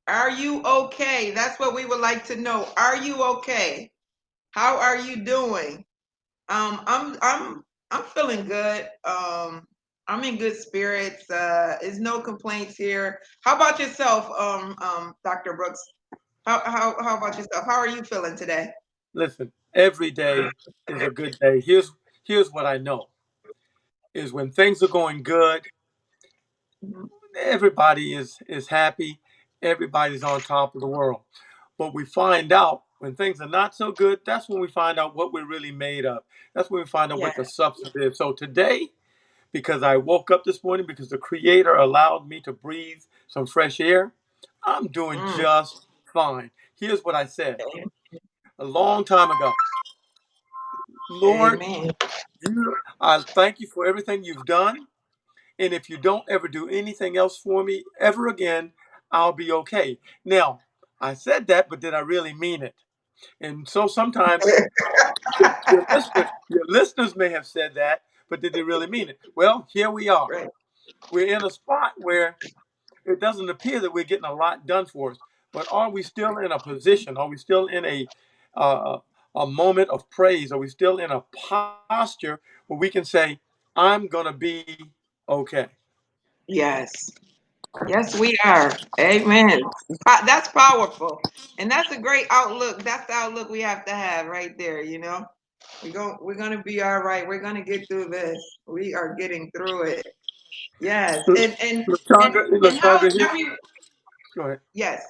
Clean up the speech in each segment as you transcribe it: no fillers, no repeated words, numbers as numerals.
Are you okay? That's what we would like to know. Are you okay? How are you doing? I'm feeling good. I'm in good spirits. There's no complaints here. How about yourself, Dr. Brooks? How about yourself? How are you feeling today? Listen, every day is a good day. Here's what I know is when things are going good, Mhm. everybody is happy, everybody's on top of the world. But we find out when things are not so good, that's when we find out what we're really made of. That's when we find out Yeah. what the substance is. So today, because I woke up this morning because the creator allowed me to breathe some fresh air, I'm doing Mm. just fine. Here's what I said a long time ago. Lord, Amen. I thank you for everything you've done. And if you don't ever do anything else for me ever again, I'll be okay. Now, I said that, but did I really mean it? And so sometimes your listeners may have said that, but did they really mean it? Well, here we are. Right. We're in a spot where it doesn't appear that we're getting a lot done for us. But are we still in a position? Are we still in uh, a moment of praise? Are we still in a posture where we can say, "I'm gonna be okay"? Yes. Yes, we are. Amen. That's powerful. And that's a great outlook. That's the outlook we have to have right there, you know. We're gonna be all right. We're gonna get through this. We are getting through it. Yes. And how's Lashandra, every go ahead. yes.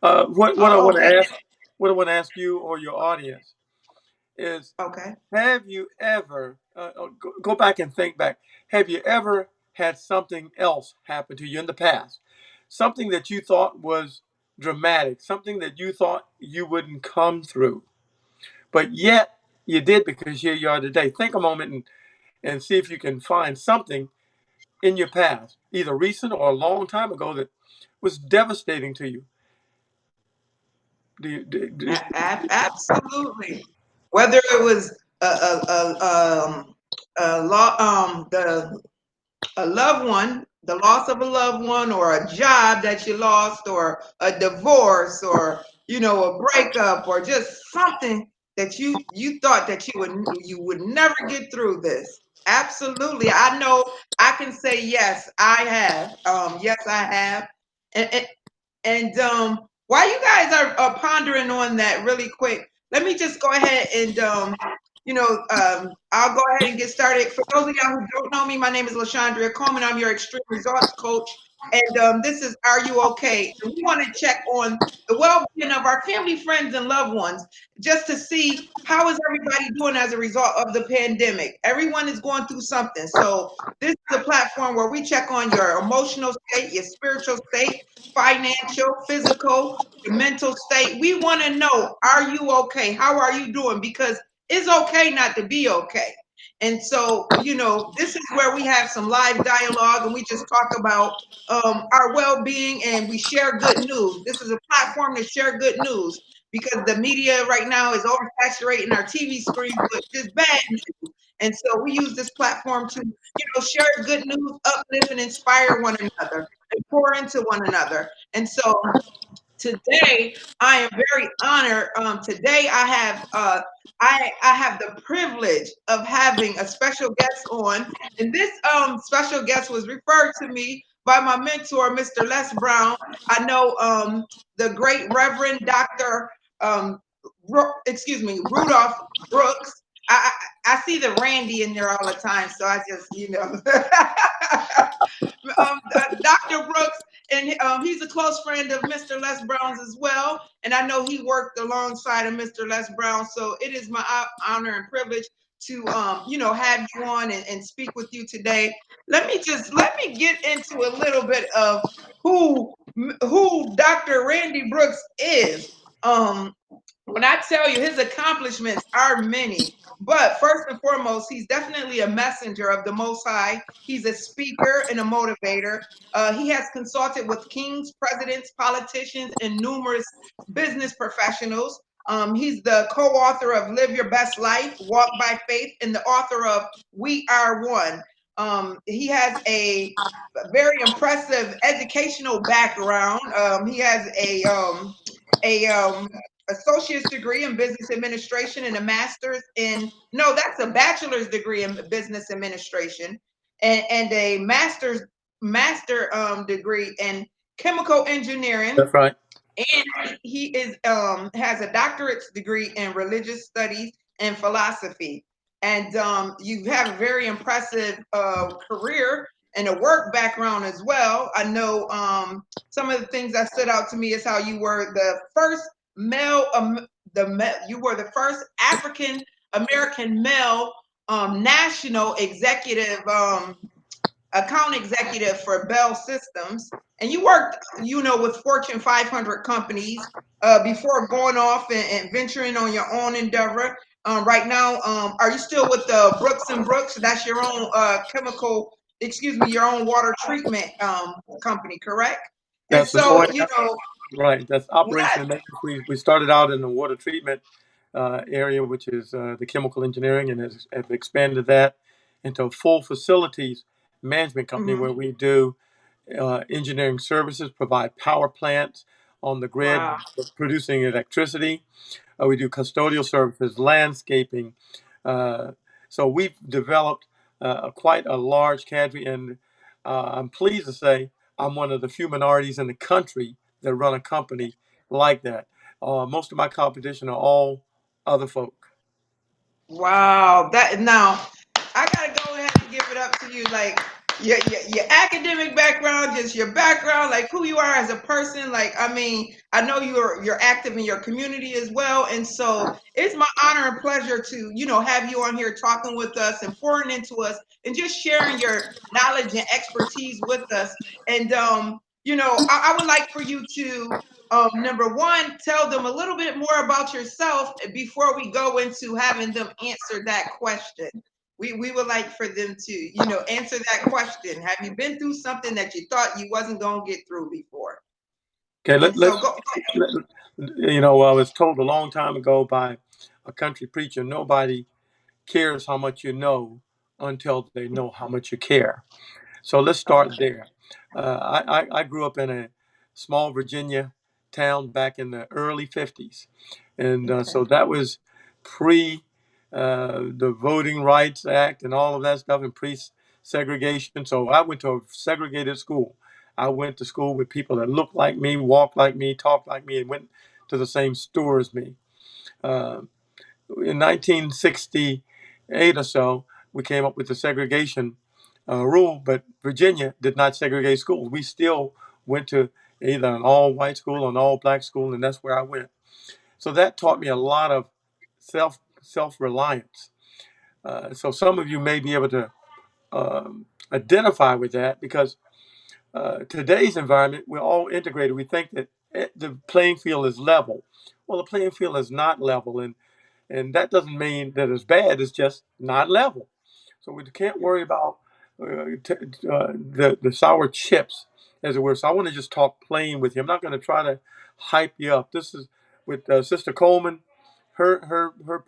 What I Oh, want to okay. ask, what I want to ask you or your audience is, Okay. have you ever go back and think back? Have you ever had something else happen to you in the past? Something that you thought was dramatic, something that you thought you wouldn't come through, but yet you did because here you are today. Think a moment and see if you can find something in your past, either recent or a long time ago, that was devastating to you. Do you, Absolutely. Whether it was a law the a loved one, the loss of a loved one, or a job that you lost, or a divorce, or a breakup, or just something that you thought that you would never get through this. Absolutely, I know. I can say yes, I have. Yes, I have. And while you guys are pondering on that really quick, let me just go ahead and I'll go ahead and get started. For those of y'all who don't know me, my name is LaShondria Coleman. I'm your extreme results coach. And this is Are You Okay? And we want to check on the well-being of our family, friends, and loved ones just to see how is everybody doing as a result of the pandemic. Everyone is going through something. So this is a platform where we check on your emotional state, your spiritual state, financial, physical, your mental state. We want to know, are you okay? How are you doing? Because it's okay not to be okay. And so, this is where we have some live dialogue and we just talk about our well being and we share good news. This is a platform to share good news because the media right now is oversaturating our TV screens with just bad news. And so we use this platform to, share good news, uplift, and inspire one another and pour into one another. And so today I am very honored. Today I have the privilege of having a special guest on, and this special guest was referred to me by my mentor, Mr. Les Brown. I know the great Reverend Dr. Rudolph Brooks. I see the Randy in there all the time, so I just Dr. Brooks, and he's a close friend of Mr. Les Brown's as well. And I know he worked alongside of Mr. Les Brown. So it is my honor and privilege to, have you on and speak with you today. Let me get into a little bit of who who Dr. Randy Brooks is. When I tell you his accomplishments are many, but first and foremost, he's definitely a messenger of the Most High. He's a speaker and a motivator. He has consulted with kings, presidents, politicians, and numerous business professionals. He's the co author of Live Your Best Life, Walk by Faith, and the author of We Are One. He has a very impressive educational background. He has a associate's degree in business administration and a master's in no, that's a bachelor's degree in business administration and a master degree in chemical engineering, That's right. and he is has a doctorate's degree in religious studies and philosophy. And you have a very impressive career and a work background as well. I know some of the things that stood out to me is how you were the first male, you were the first African American male national executive account executive for Bell Systems, and you worked, with Fortune 500 companies before going off and venturing on your own endeavor. Right now, are you still with the Brooks and Brooks? That's your own your own water treatment company, correct? And That's an so, oil. Right. That's operation that, and maintenance. We started out in the water treatment area, which is the chemical engineering, and have expanded that into a full facilities management company mhm. where we do engineering services, provide power plants on the grid, Wow, producing electricity. We do custodial services, landscaping. Uh, so we've developed quite a large cadre, and I'm pleased to say I'm one of the few minorities in the country that run a company like that. Most of my competition are all other folk. wow. That now I gotta go ahead and give it up to you. Like your academic background, just your background, like who you are as a person. Like, I mean, I know you're active in your community as well. And so it's my honor and pleasure to, have you on here talking with us and pouring into us and just sharing your knowledge and expertise with us. And I would like for you to number one, tell them a little bit more about yourself before we go into having them answer that question. We would like for them to, answer that question. Have you been through something that you thought you wasn't going to get through before? Okay, And so go. let, I was told a long time ago by a country preacher, nobody cares how much you know until they know how much you care. So let's start Okay. there. I grew up in a small Virginia town back in the early 50s. And Okay. so that was pre the Voting Rights Act and all of that stuff and pre segregation. So I went to a segregated school. I went to school with people that looked like me, walked like me, talked like me, and went to the same store as me. Uh, in 1968 or so, we came up with the segregation rule, but Virginia did not segregate schools. We still went to either an all white school or an all black school, and that's where I went. So that taught me a lot of self reliance. So some of you may be able to identify with that because today's environment, we're all integrated. We think that the playing field is level. Well, the playing field is not level, and that doesn't mean that it's bad. It's just not level. So we can't worry about the sour chips, as it were. So I want to just talk plain with you. I'm not going to try to hype you up. This is with Sister Coleman. Her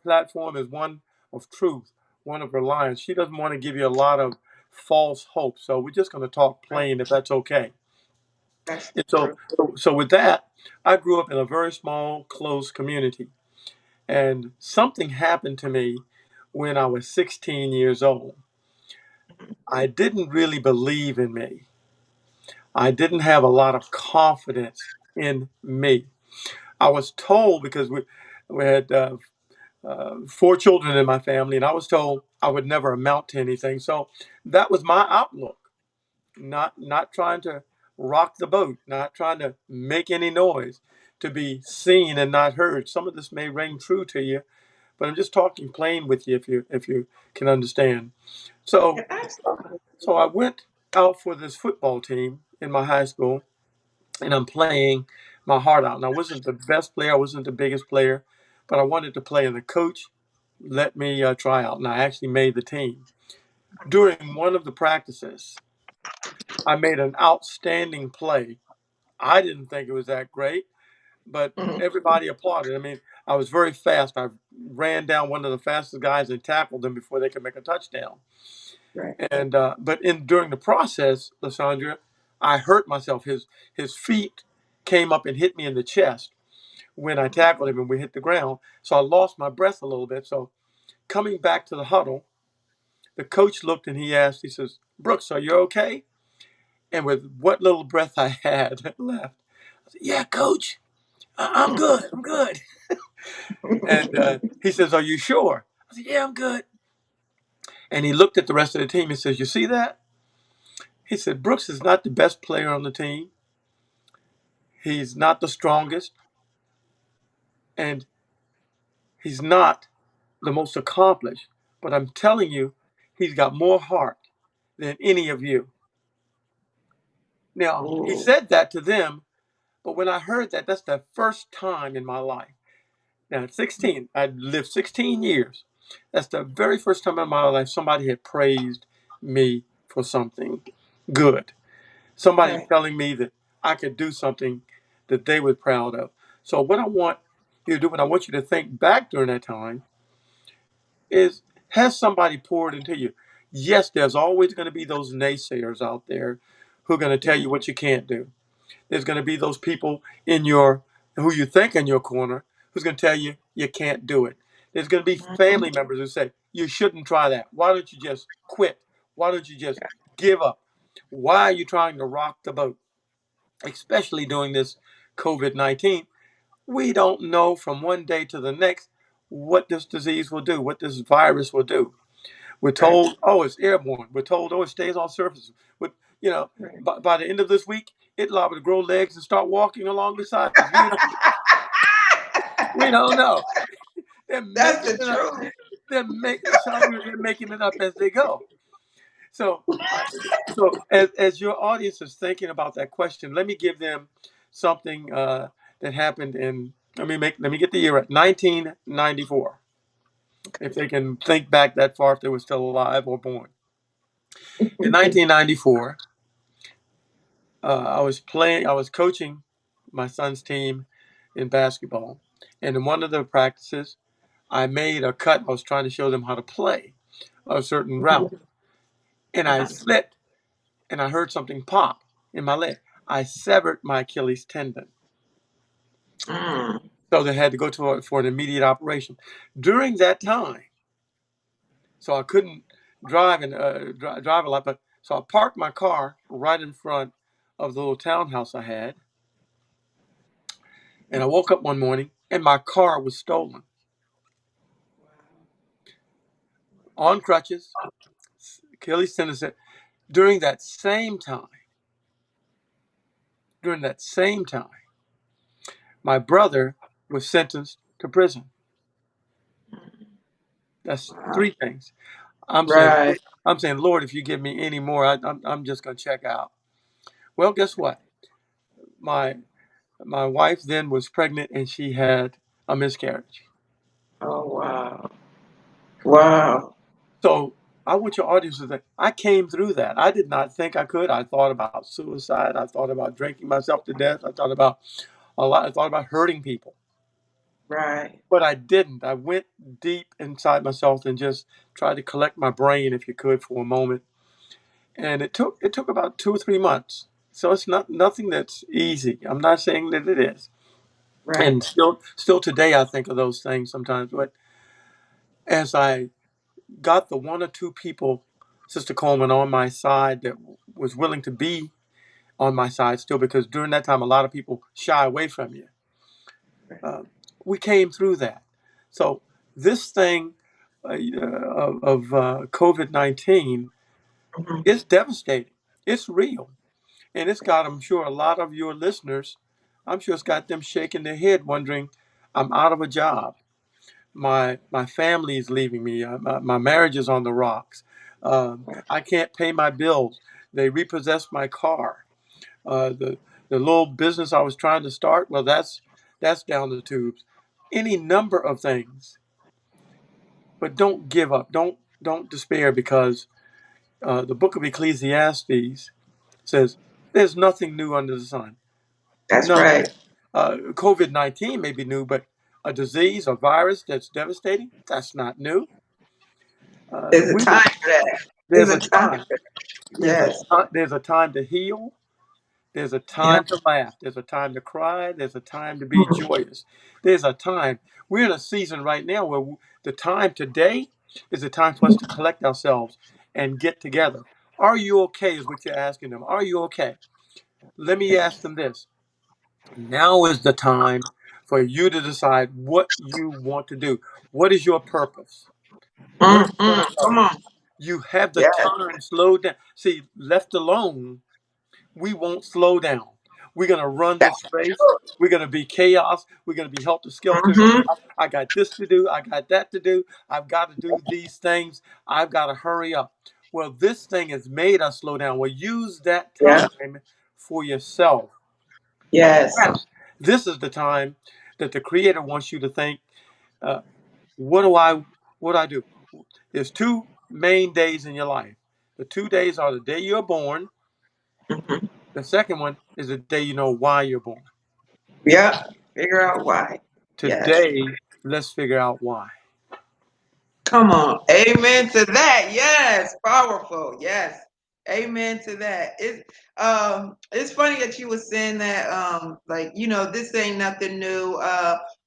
platform is one of truth, one of reliance. She doesn't want to give you a lot of false hope. So we're just going to talk plain, if that's okay. That's And true. so with that, I grew up in a very small, close community. And something happened to me when I was 16 years old. I didn't really believe in me. I didn't have a lot of confidence in me. I was told because we had four children in my family, and I was told I would never amount to anything. So that was my outlook. Not trying to rock the boat, not trying to make any noise, to be seen and not heard. Some of this may ring true to you, but I'm just talking plain with you if you can understand. Yeah, So absolutely. so I went out for this football team in my high school, and I'm playing my heart out. And I wasn't the best player, I wasn't the biggest player, but I wanted to play, and the coach let me try out, and I actually made the team. During one of the practices, I made an outstanding play. I didn't think it was that great, but Mhm. everybody applauded. I mean, I was very fast. I ran down one of the fastest guys and tackled them before they could make a touchdown. Right. And but in during the process, Lysandra, I hurt myself. His feet came up and hit me in the chest when I tackled him and we hit the ground. So I lost my breath a little bit. So coming back to the huddle, the coach looked and he asked, he says, "Brooks, are you okay?" And with what little breath I had left, I said, "Yeah, coach, I'm good. I'm good." And he says, "Are you sure?" I said, "Yeah, I'm good." And he looked at the rest of the team and says, "You see that?" He said, "Brooks is not the best player on the team. He's not the strongest, and he's not the most accomplished. But I'm telling you, he's got more heart than any of you." Now, he Ooh, said that to them, but when I heard that, that's the first time in my life. Now, at 16, I'd lived 16 years. That's the very first time in my life somebody had praised me for something good. Somebody right. telling me that I could do something that they were proud of. So, what I want you to do, and I want you to think back during that time, is has somebody poured into you? Yes, there's always going to be those naysayers out there who are going to tell Yeah. you what you can't do. There's going to be those people in your who you think in your corner who's going to tell you you can't do it. There's going to be Mhm. family members who say you shouldn't try that. Why don't you just quit? Why don't you just give up? Why are you trying to rock the boat? Especially during this COVID-19, we don't know from one day to the next what this disease will do, what this virus will do. We're Right. told, oh, it's airborne. We're told, oh, it stays on surfaces. But you know, Right. by the end of this week, it liable to grow legs and start walking along beside us. We don't know. They're That's making the it up. truth. They're making it up as they go. So, as your audience is thinking about that question, let me give them something that happened in. Let me get the year right. 1994. If they can think back that far, if they were still alive or born. In 1994, I was coaching my son's team in basketball, and in one of the practices, I made a cut. I was trying to show them how to play a certain route, and I Uh-huh. slipped, and I heard something pop in my leg. I severed my Achilles tendon, Mm. so they had to go for an immediate operation. During that time, so I couldn't drive and drive a lot, but so I parked my car right in front of the little townhouse I had, and I woke up one morning and my car was stolen on crutches. Achilles tendon said, during that same time, during that same time, my brother was sentenced to prison. That's Wow. three things. I'm saying, Right. I'm saying, Lord, if you give me any more, I'm just going to check out. Well, guess what? My my wife then was pregnant and she had a miscarriage. Oh, wow. Wow. So I want your audience to think I came through that. I did not think I could. I thought about suicide. I thought about drinking myself to death. I thought about a lot. I thought about hurting people, Right. but I didn't. I went deep inside myself and just tried to collect my brain, if you could, for a moment. And it took about 2 or 3 months. So it's not nothing that's easy. I'm not saying that it is. Right. And still today, I think of those things sometimes. But as I got the one or two people, Sister Coleman, on my side that was willing to be on my side still, because during that time, a lot of people shy away from you. Right. Uh, we came through that. So this thing of COVID-19 Mhm. is devastating. It's real. And it's got, I'm sure, a lot of your listeners, I'm sure it's got them shaking their head wondering, I'm out of a job. My family is leaving me. My marriage is on the rocks. Right. I can't pay my bills. They repossessed my car. The little business I was trying to start, well, that's down the tubes. Any number of things, but don't give up. Don't despair, because the book of Ecclesiastes says there's nothing new under the sun. That's Nothing. right. COVID-19 may be new, but a disease, a virus that's devastating, that's not new. There's a We time for that. There's There's a a time. time. Yes. There's a time to heal. There's a Yeah. time to laugh. There's a time to cry. There's a time to be joyous. There's a time. We're in a season right now where the time today is the time for us to collect ourselves and get together. Are you okay? Is what you're asking them. Are you okay? Let me ask them this. Now is the time for you to decide what you want to do. What is your purpose? What are you going Mm-mm. to love? Come on. You have the Yes. time. Slow down. See, left alone, we won't slow down. We're going to run this That's race. true. We're going to be chaos. We're going to be helter skelter. Mm-hmm. I got this to do. I got that to do. I've got to do these things. I've got to hurry up. Well, this thing has made us slow down. Well, use that Yeah. time for yourself. Yes. Yes. This is the time that the Creator wants you to think, uh, what do I, what do I do? There's two main days in your life. The 2 days are the day you're born. Mm-hmm. The second one is the day you know why you're born. Yeah. Figure out why. Yes. Today, let's figure out why. Come on. Amen to that. Yes. Powerful. Yes. Amen to that. It's funny that you were saying that like, this ain't nothing new.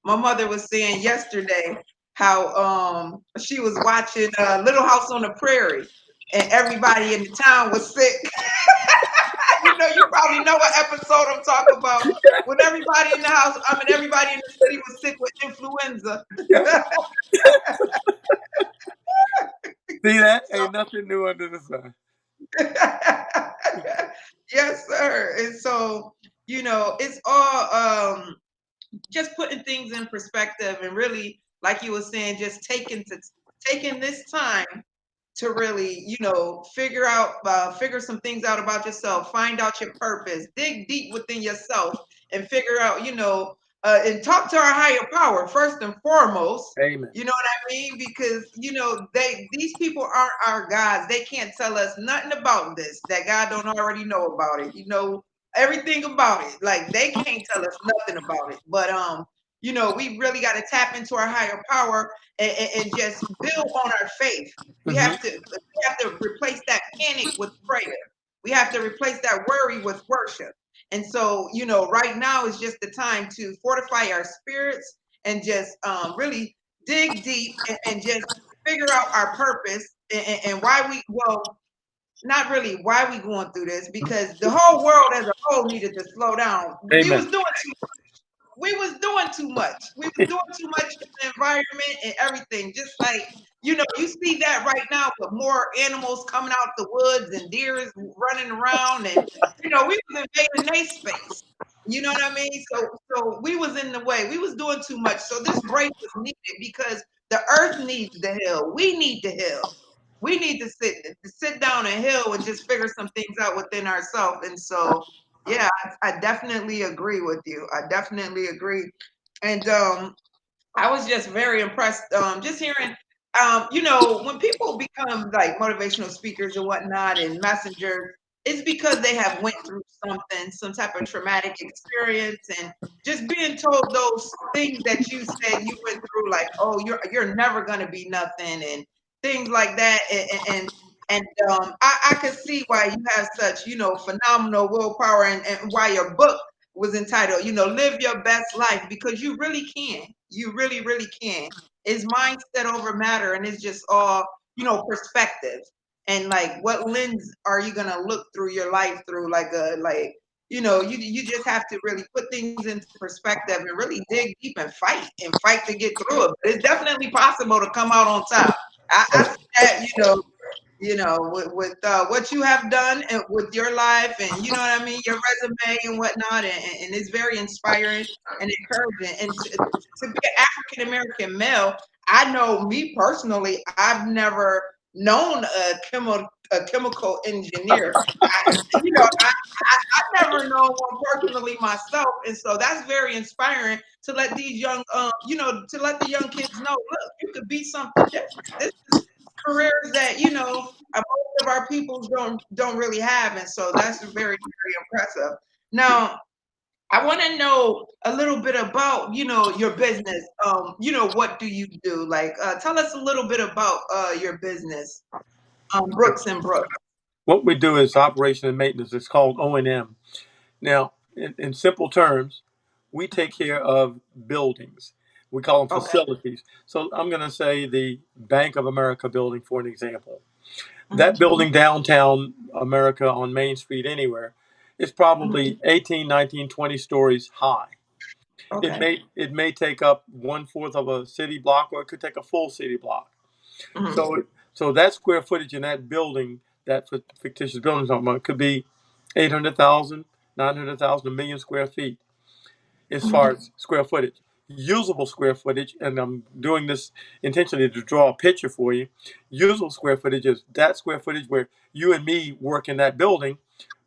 My mother was saying yesterday how she was watching Little House on the Prairie and everybody in the town was sick. You probably know what episode I'm talking about. When everybody in the house, I mean everybody in the city was sick with influenza. Yeah. See that? Ain't nothing new under the sun. Yes, sir. And so, it's all just putting things in perspective and really, like you were saying, just taking this time to really, figure some things out about yourself, find out your purpose, dig deep within yourself, and figure out, and talk to our higher power first and foremost. Amen. You know what I mean? Because these people aren't our gods. They can't tell us nothing about this that God don't already know about it. Everything about it. Like they can't tell us nothing about it. But we really got to tap into our higher power and just build on our faith. We Hmm. have to replace that panic with prayer. We have to replace that worry with worship. And so, right now is just the time to fortify our spirits and just really dig deep and just figure out our purpose and why not really why we going through this because the whole world as a whole needed to slow down. We Amen. was doing too much. We was doing too much in the environment and everything. Just like, you see that right now with more animals coming out the woods and deer is running around and we was invading their space. You know what I mean? So we was in the way. We was doing too much. So this break was needed because the earth needs to heal. We need to heal. We need to sit down and heal and just figure some things out within ourselves. And so yeah, I definitely agree with you. I definitely agree. And I was just very impressed just hearing when people become like motivational speakers and whatnot and messengers, it's because they have went through something, some type of traumatic experience and just being told those things that you said you went through, like, oh, you're never gonna be nothing and things like that. And I could see why you have such, phenomenal willpower and why your book was entitled, Live Your Best Life, because you really can. You really, really can. It's mindset over matter, and it's just all, perspective. And like, what lens are you gonna look through your life through? You just have to really put things into perspective and really dig deep and fight to get through it. But it's definitely possible to come out on top. I see that, with what you have done and with your life and what I mean, your resume and whatnot, and it's very inspiring and encouraging. And to be an African American male, I know me personally, I've never known a chemical engineer. I never known one personally myself, and so that's very inspiring to let these to let the young kids know, look, you could be something different. This is careers that most of our peoples don't really have, and so that's very very impressive. Now, I want to know a little bit about your business. What do you do? Like, tell us a little bit about your business. Brooks and Brooks. What we do is operation and maintenance. It's called O&M. Now, in simple terms, we take care of buildings. We call them Okay. facilities. So I'm going to say the Bank of America building, for an example. That Hmm. building downtown America on Main Street anywhere is Hmm. probably 18, 19, 20 stories high. Okay. It may take up one fourth of a city block, or it could take a full city block. Hmm. So that square footage in that building, that fictitious building I'm talking about, could be 800,000, 900,000, a million square feet as far Hmm. as square footage. Usable square footage, and I'm doing this intentionally to draw a picture for you. Usable square footage is that square footage where you and me work in that building.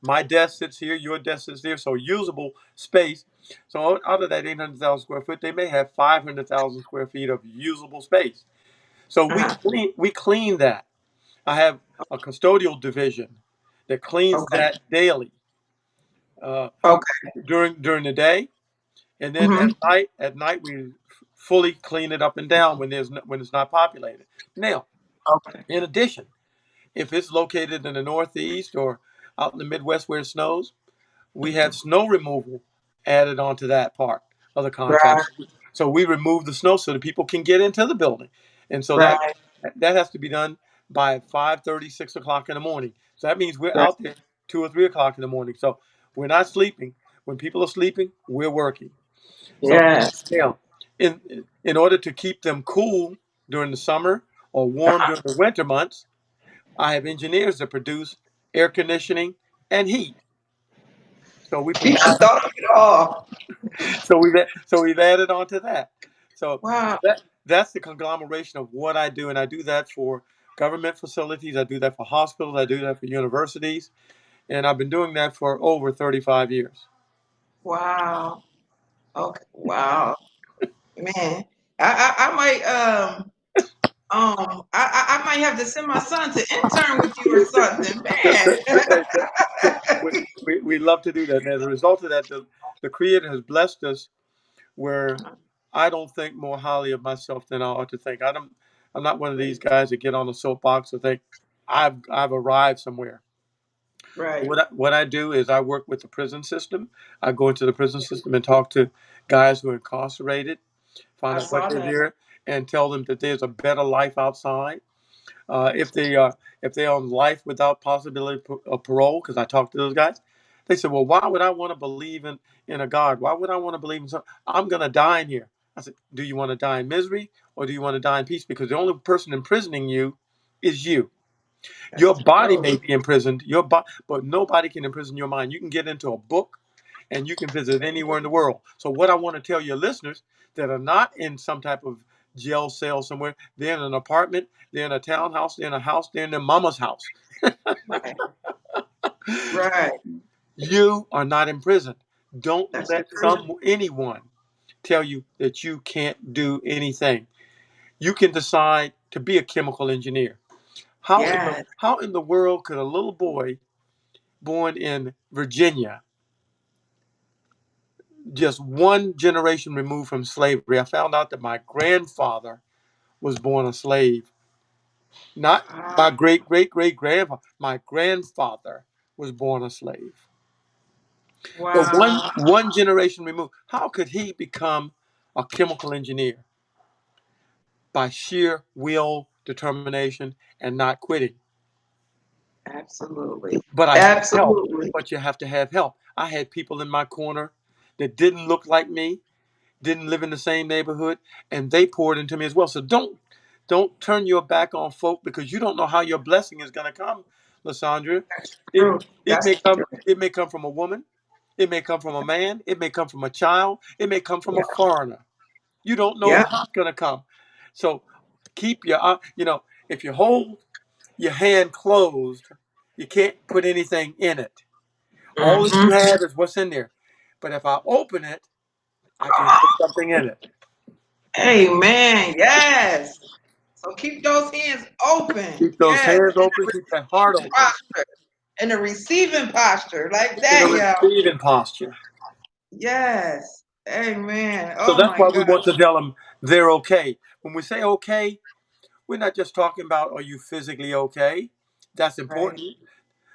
My desk sits here, your desk sits there, so usable space. So out of that 800,000 square foot, they may have 500,000 square feet of usable space. So Uh-huh. we clean that. I have a custodial division that cleans Okay. that daily uh, Okay. during the day, and then Hmm. at night we fully clean it up and down when when it's not populated. Now, Okay. in addition, if it's located in the Northeast or out in the Midwest where it snows, we have snow removal added onto that part of the Right. contract. So we remove the snow so that people can get into the building, and so Right. that has to be done by 5:30, 6 o'clock in the morning. So that means we're Right. out there 2 or 3 o'clock in the morning. So we're not sleeping. When people are sleeping, we're working. So Yes. yeah, in order to keep them cool during the summer or warm Uh-huh. during the winter months, I have engineers that produce air conditioning and heat. So we You provide. just thought of it all. So we've added on to that. So Wow. that's the conglomeration of what I do, and I do that for government facilities. I do that for hospitals. I do that for universities, and I've been doing that for over 35 years. Wow. Okay. Wow. Man. I might I might have to send my son to intern with you or something, We, man. we love to do that. And as a result of that, the Creator has blessed us where I don't think more highly of myself than I ought to think. I'm not one of these guys that get on a soapbox and think I've arrived somewhere. Right. What I do is I work with the prison system. I go into the prison system and talk to guys who are incarcerated, find I out what saw they're that. there, and tell them that there's a better life outside. If they are if they're on life without possibility of parole, because I talk to those guys, they say, "Well, why would I want to believe in a God? Why would I want to believe in something? I'm going to die in here." I said, "Do you want to die in misery or do you want to die in peace? Because the only person imprisoning you is you. Your That's body true. may be imprisoned, but nobody can imprison your mind. You can get into a book and you can visit anywhere in the world. So what I want to tell your listeners that are not in some type of jail cell somewhere, they're in an apartment, they're in a townhouse, they're in a house, they're in their mama's house. Right. Right. You are not imprisoned. Don't That's the let truth. anyone tell you that you can't do anything. You can decide to be a chemical engineer. Yes. How in the world could a little boy born in Virginia, just one generation removed from slavery? I found out that my grandfather was born a slave. Not Wow. my great grandfather. My grandfather was born a slave. So Wow. one generation removed. How could he become a chemical engineer? By sheer will, determination, and not quitting. Absolutely. But I had help. Absolutely. But you have to have help. I had people in my corner that didn't look like me, didn't live in the same neighborhood, and they poured into me as well. So don't turn your back on folk because you don't know how your blessing is going to come, Lysandra. That's It true. That's true. it may come from a woman, it may come from a man, it may come from a child, it may come from Yeah. a foreigner. You don't know Yeah. how it's going to come. So keep your if you hold your hand closed, you can't put anything in it. All that you Hmm. have is what's in there. But if I open it, I can put something in it. Amen. Yes. So keep those hands open. Keep those Yes. hands open, keep that heart open Posture. In the receiving posture. Like in a that, y'all. receiving posture. Yes. Amen. So Oh that's my why we God. want to tell them they're okay. When we say okay, we're not just talking about are you physically okay? That's Right. important.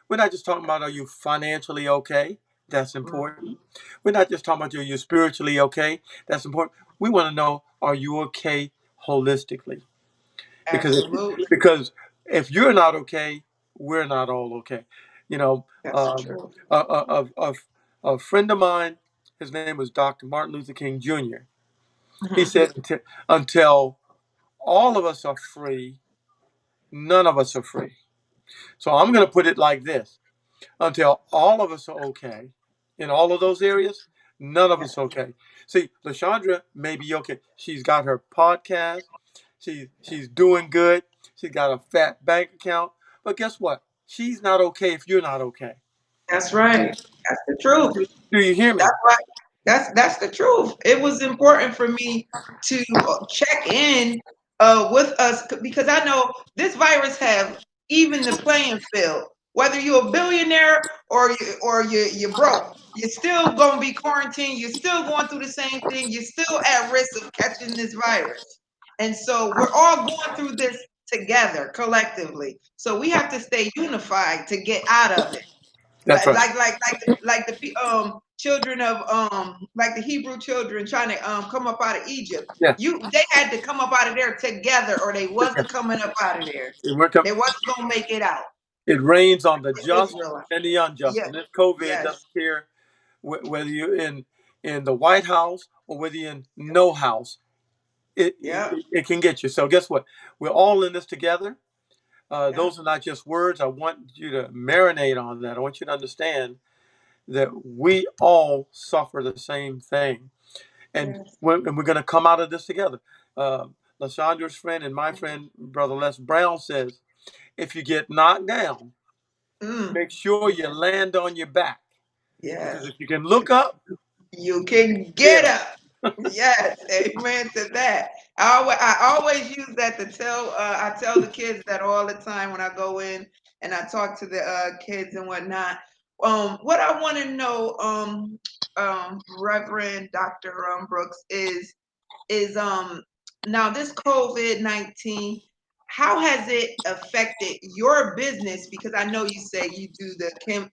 We're not just talking about are you financially okay? That's Mhm. important. We're not just talking about are you spiritually okay? That's important. We want to know are you okay holistically? Because Absolutely. because if you're not okay, we're not all okay. You know, That's the um, truth. a friend of mine, his name was Dr. Martin Luther King Jr. He Mhm. said until all of us are free, none of us are free. So I'm going to put it like this: until all of us are okay in all of those areas, none of Yeah. us okay. See, Lashandra may be okay. She's got her podcast. She's doing good. She's got a fat bank account. But guess what? She's not okay if you're not okay. That's right. That's the truth. Do you hear That's me? right. That's the truth. It was important for me to check in with us because I know this virus have even the playing field. Whether you're a billionaire or you're broke, you're still gonna be quarantined. You're still going through the same thing. You're still at risk of catching this virus, and so we're all going through this together collectively. So we have to stay unified to get out of it That's right. like the children of like the Hebrew children trying to come up out of Egypt. Yeah. They had to come up out of there together, or they wasn't coming up out of there. It, work up- They wasn't gonna make it out. it rains on the The just Israelites. and the unjust. Yes, And this COVID yes, doesn't care whether you're in the White House or whether you're in no house. yep, It can get you. So guess what? We're all in this together. yep, Those are not just words. I want you to marinate on that. I want you to understand that we all suffer the same thing, and yes. we're going to come out of this together. Uh, Lashandra's friend and my friend, Brother Les Brown, says if you get knocked down, Mm, make sure you land on your back because yes. if you can look up, You can get get up. up. Yes, amen to that. I always use that to tell I tell the kids that all the time when I go in and I talk to the kids and whatnot. What I want to know, Reverend Dr. Brooks, is now this COVID-19, how has it affected your business? Because I know you say you do the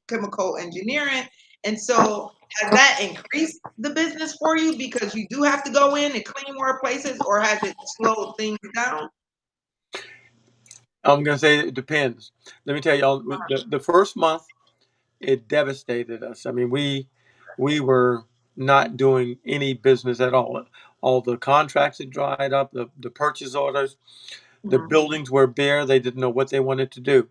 chemical engineering, and so has that increased the business for you because you do have to go in and clean more places, or has it slowed things down? I'm going to say it depends. Let me tell y'all, the first month it devastated us. I mean, we were not doing any business at all. All the contracts had dried up, the purchase orders, the Mhm. buildings were bare. They didn't know what they wanted to do.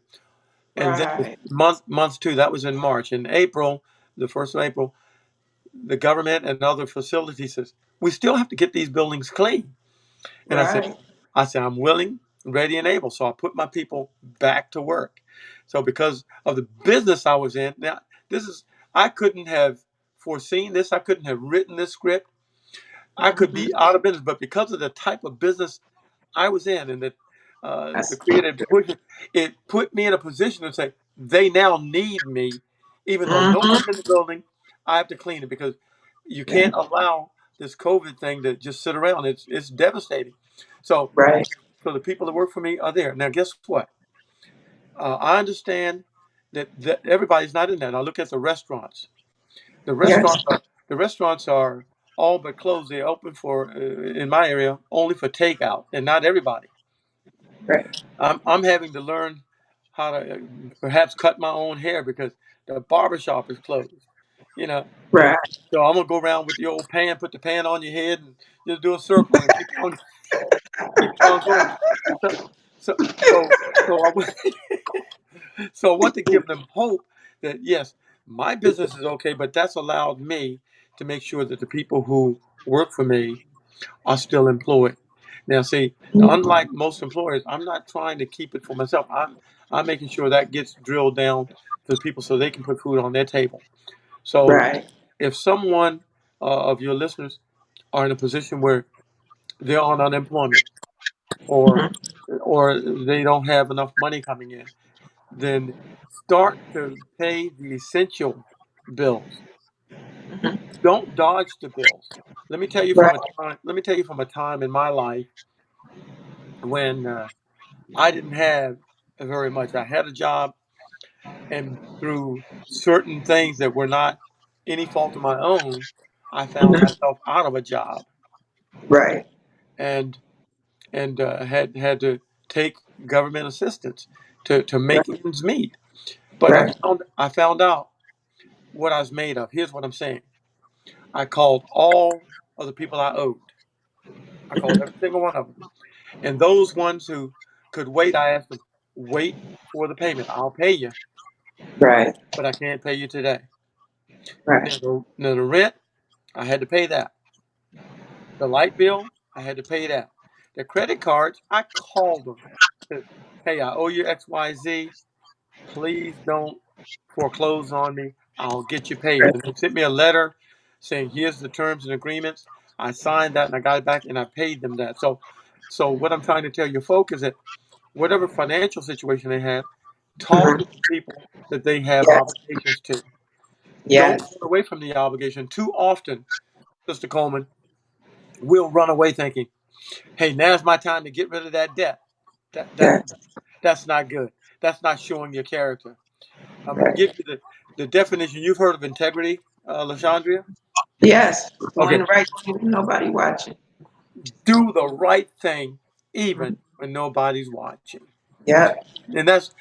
And then Right, month two, that was in March. In April, the first of April, the government and other facilities says we still have to get these buildings clean. And right, I said, I'm willing, ready, and able. So I put my people back to work. So because of the business I was in, now this is I couldn't have foreseen this. I couldn't have written this script. I could hmm be out of business, but because of the type of business I was in and the that's creative push, it put me in a position to say they now need me, even though no hmm one's in the building. I have to clean it because you yeah, can't allow this COVID thing to just sit around. It's devastating. So right, so the people that work for me are there. Now, guess what? I understand that everybody's not in that. I look at the restaurants. The yes, restaurants are all but closed. They're open for in my area only for takeout, and not everybody. right, I'm having to learn how to perhaps cut my own hair because the barber shop is closed. You know, and right. so I'm gonna go around with the old pan, put the pan on your head, and just do a circle and keep on going. So so so so so I want to give them hope that yes, my business is okay, but that's allowed me to make sure that the people who work for me are still employed. Now, see, unlike most employers, I'm not trying to keep it for myself. I'm making sure that gets drilled down to the people so they can put food on their table. So, Right, if someone of your listeners are in a position where they're on unemployment or mhm, or they don't have enough money coming in, then start to pay the essential bills. mhm, Don't dodge the bills. Let me tell you from right, a time. Let me tell you from a time in my life when I didn't have. very much. I had a job, and through certain things that were not any fault of my own, I found Mhm. myself out of a job, Right. and had to take government assistance to make Right. ends meet. But Right. I found out what I was made of. Here's what I'm saying. I called all of the people I owed. I called every single one of them. And those ones who could wait, I asked them, wait for the payment. I'll pay you, Right. but I can't pay you today. Right. Now the rent, I had to pay that. The light bill, I had to pay that. The credit cards, I called them. Said, hey, I owe you XYZ. Please don't foreclose on me. I'll get you paid. And they sent me a letter saying, here's the terms and agreements. I signed that and I got it back and I paid them that. So what I'm trying to tell you folk is that whatever financial situation they have, talk Mhm. to the people that they have Yes. obligations to. Don't Yes. run away from the obligation. Too often, Sister Coleman, we'll run away thinking, hey, now's my time to get rid of that debt. That that Yes. that's not good. That's not showing your character. I'm going to Right. give you the definition. You've heard of integrity, Lashandria? Yes. Doing Okay. the right thing with nobody watching. Do the right thing even when nobody's watching. Yep. And that's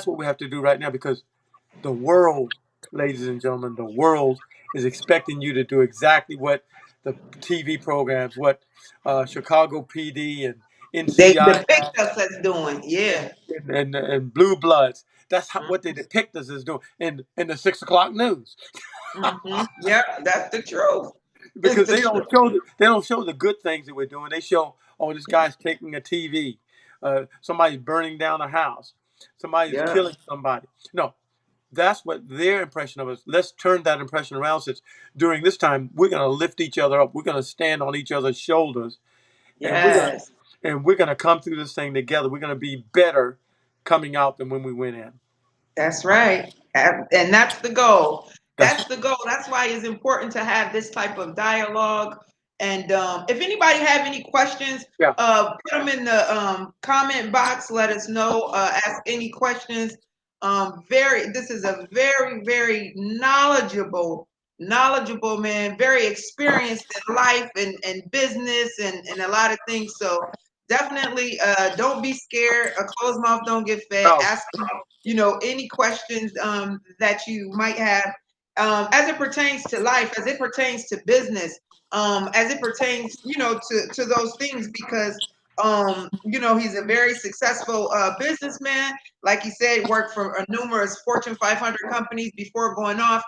what we have to do right now because the world, ladies and gentlemen, the world is expecting you to do exactly what the TV programs, what Chicago PD and They NCIS depict us as doing. and, Yeah. and Blue Bloods. That's what they depict us as doing in the 6 o'clock news. Mm-hmm. Yep. That's the truth. It's Because the truth. they don't show the good things that we're doing. They show, oh, this guy's taking a TV, somebody's burning down a house, somebody's Yep. killing somebody. No, that's what their impression of us. Let's turn that impression around. Since during this time we're going to lift each other up, we're going to stand on each other's shoulders, and Yes. we're going to come through this thing together. We're going to be better coming out than when we went in. That's right. And that's the goal. That's That's the goal. That's why it's important to have this type of dialogue. And if anybody have any questions, yeah. put them in the comment box. Let us know. Ask any questions. This is a very, very knowledgeable man, very experienced in life and business and a lot of things. So definitely don't be scared. A closed mouth don't get fed. No. Ask any questions that you might have as it pertains to life, as it pertains to business, as it pertains, to those things, because he's a very successful businessman. Like he said, worked for numerous Fortune 500 companies before going off,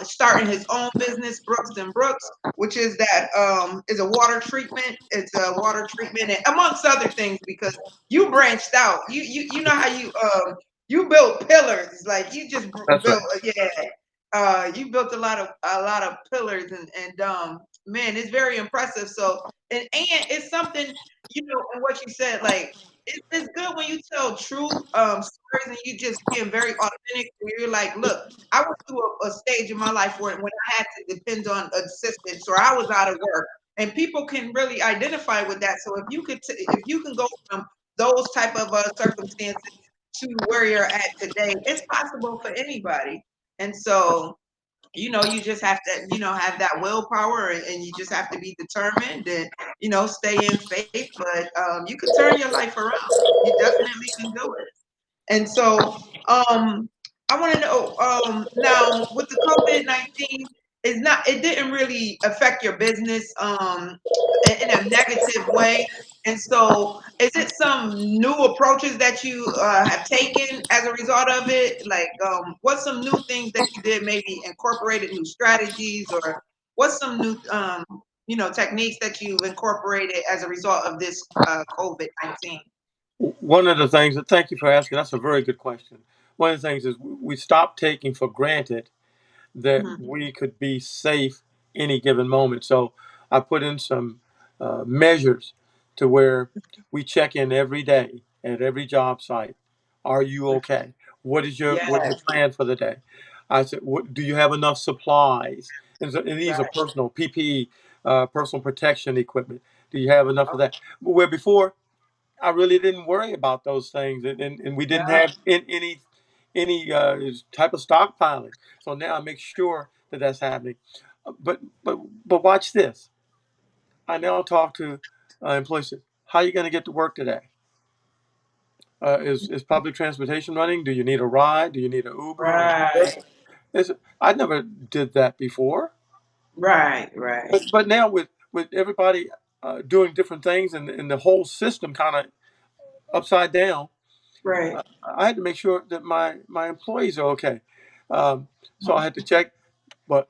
starting his own business, Brooks and Brooks, which is a water treatment. It's a water treatment, and amongst other things, because you branched out. You know how you built pillars, like you just That's built, right. yeah. You built a lot of pillars, and man, it's very impressive. So, and it's something, and what you said, like it's good when you tell true stories and you just being very authentic. Where you're like, look, I went through a stage in my life when I had to depend on assistance, or I was out of work, and people can really identify with that. So if you can go from those type of circumstances to where you're at today, it's possible for anybody. And so, you just have to, have that willpower, and you just have to be determined and, stay in faith. But you can turn your life around. You definitely can do it. And so, I want to know, now with the COVID-19, it didn't really affect your business in a negative way. And so, is it some new approaches that you have taken as a result of it? Like, what's some new things that you did, maybe incorporated new strategies, or what's some new, techniques that you've incorporated as a result of this COVID-19? One of the things that, thank you for asking, that's a very good question. One of the things is we stop taking for granted that Mhm. we could be safe any given moment. So I put in some measures to where we check in every day at every job site. Are you okay? What is your Yes, plan for the day? I said, what, do you have enough supplies? And these are right. personal PPE, personal protection equipment. Do you have enough of that? Where before I really didn't worry about those things, and we didn't Yeah. have any type of stockpiling. So now I make sure that that's happening. But watch this. I now talk to employees. How are you going to get to work today? Is public transportation running? Do you need a ride? Do you need an Uber or Lyft? Right. I never did that before, Right. Right. but now with everybody doing different things and the whole system kind of upside down, Right. I had to make sure that my employees are okay. So I had to but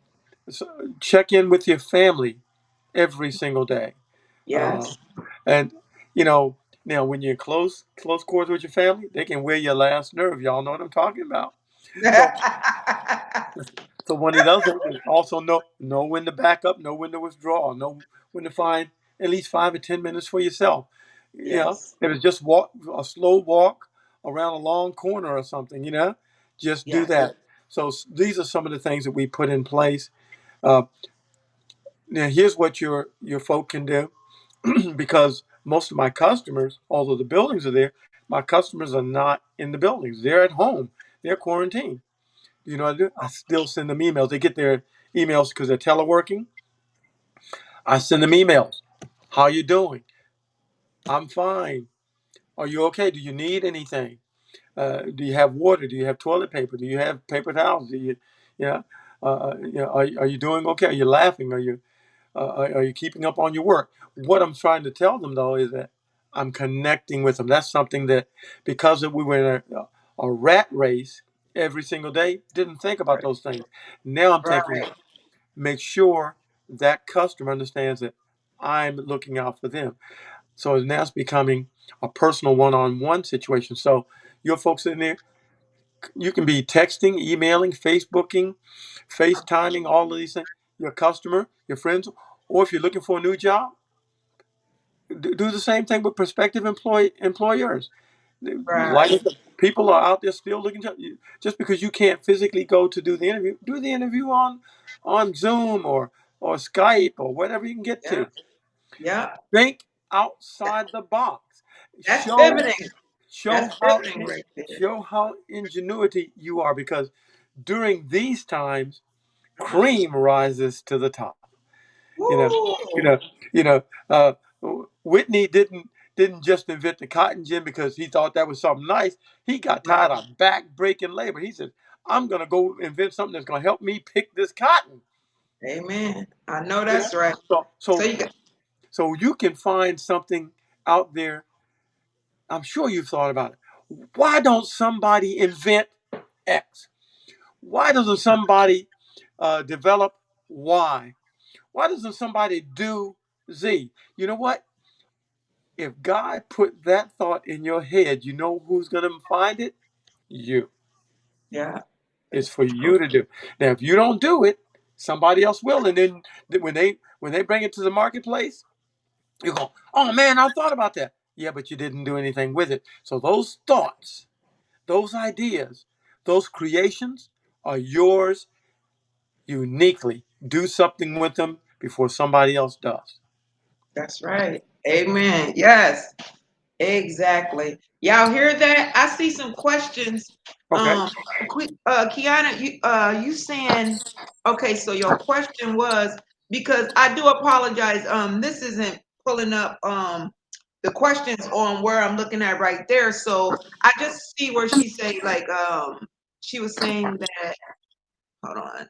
so check in with your family every single day, uh, Yes. and you know now when you're close quarters with your family, they can wear your last nerve. Y'all know what I'm talking about. So so one of those things is also know when to back up, know when to withdraw, know when to find at least 5 or 10 minutes for yourself. Yes. If it's just walk a slow walk around a long corner or something, just do Yes. that. So these are some of the things that we put in place. Uh, Now here's what your folk can do because most of my customers, although the buildings are there, my customers are not in the buildings. They're at home. They're quarantined. You know what I do? I still send them emails. They get their emails because they're teleworking. I send them emails. How you doing? I'm fine. Are you okay? Do you need anything? Do you have water? Do you have toilet paper? Do you have paper towels? Yeah, are you doing okay? Are you laughing? Are you keeping up on your work? What I'm trying to tell them though is that I'm connecting with them. That's something that because we were in a rat race every single day, didn't think about Right. those things. Now I'm thinking, Right. make sure that customer understands that I'm looking out for them. So now it's becoming a personal one-on-one situation. So your folks in there, you can be texting, emailing, Facebooking, FaceTiming, all of these things. Your customer, your friends, or if you're looking for a new job, do the same thing with prospective employers. Right. Like people are out there still looking to just because you can't physically go to do the interview, do the interview on Zoom or Skype or whatever you can get Yeah. to. Yeah. Think That, outside the box. that's Show pivoting. show That's how pivoting right there. show how ingenuity you are because during these times, Uh-huh. cream rises to the top. You know, you Woo. know, you know. Whitney didn't just invent the cotton gin because he thought that was something nice. He got Right. tired of back breaking labor. He said, "I'm gonna go invent something that's gonna help me pick this cotton." Amen. I know You know, that's right. so So so you got so you can find something out there. I'm sure you've thought about it. Why don't somebody invent X? Why doesn't somebody develop Y? Why doesn't somebody do Z? You know what? If God put that thought in your head, you know who's going to find it? You. yeah. It's That's for true. you to do. Now, if you don't do it, somebody else will. And then when they bring it to the marketplace, you go, "Oh man, I thought about that." Yeah, but you didn't do anything with it. So those thoughts, those ideas, those creations are yours uniquely. Do something with them before somebody else does. That's right. Amen. Yes. Exactly. Y'all hear that? I see some questions. Okay. Um, Kiana, you saying, okay, so your question was because I do apologize. This isn't pulling up the questions on where I'm looking at right there. So I just see where she say like she was saying that hold on.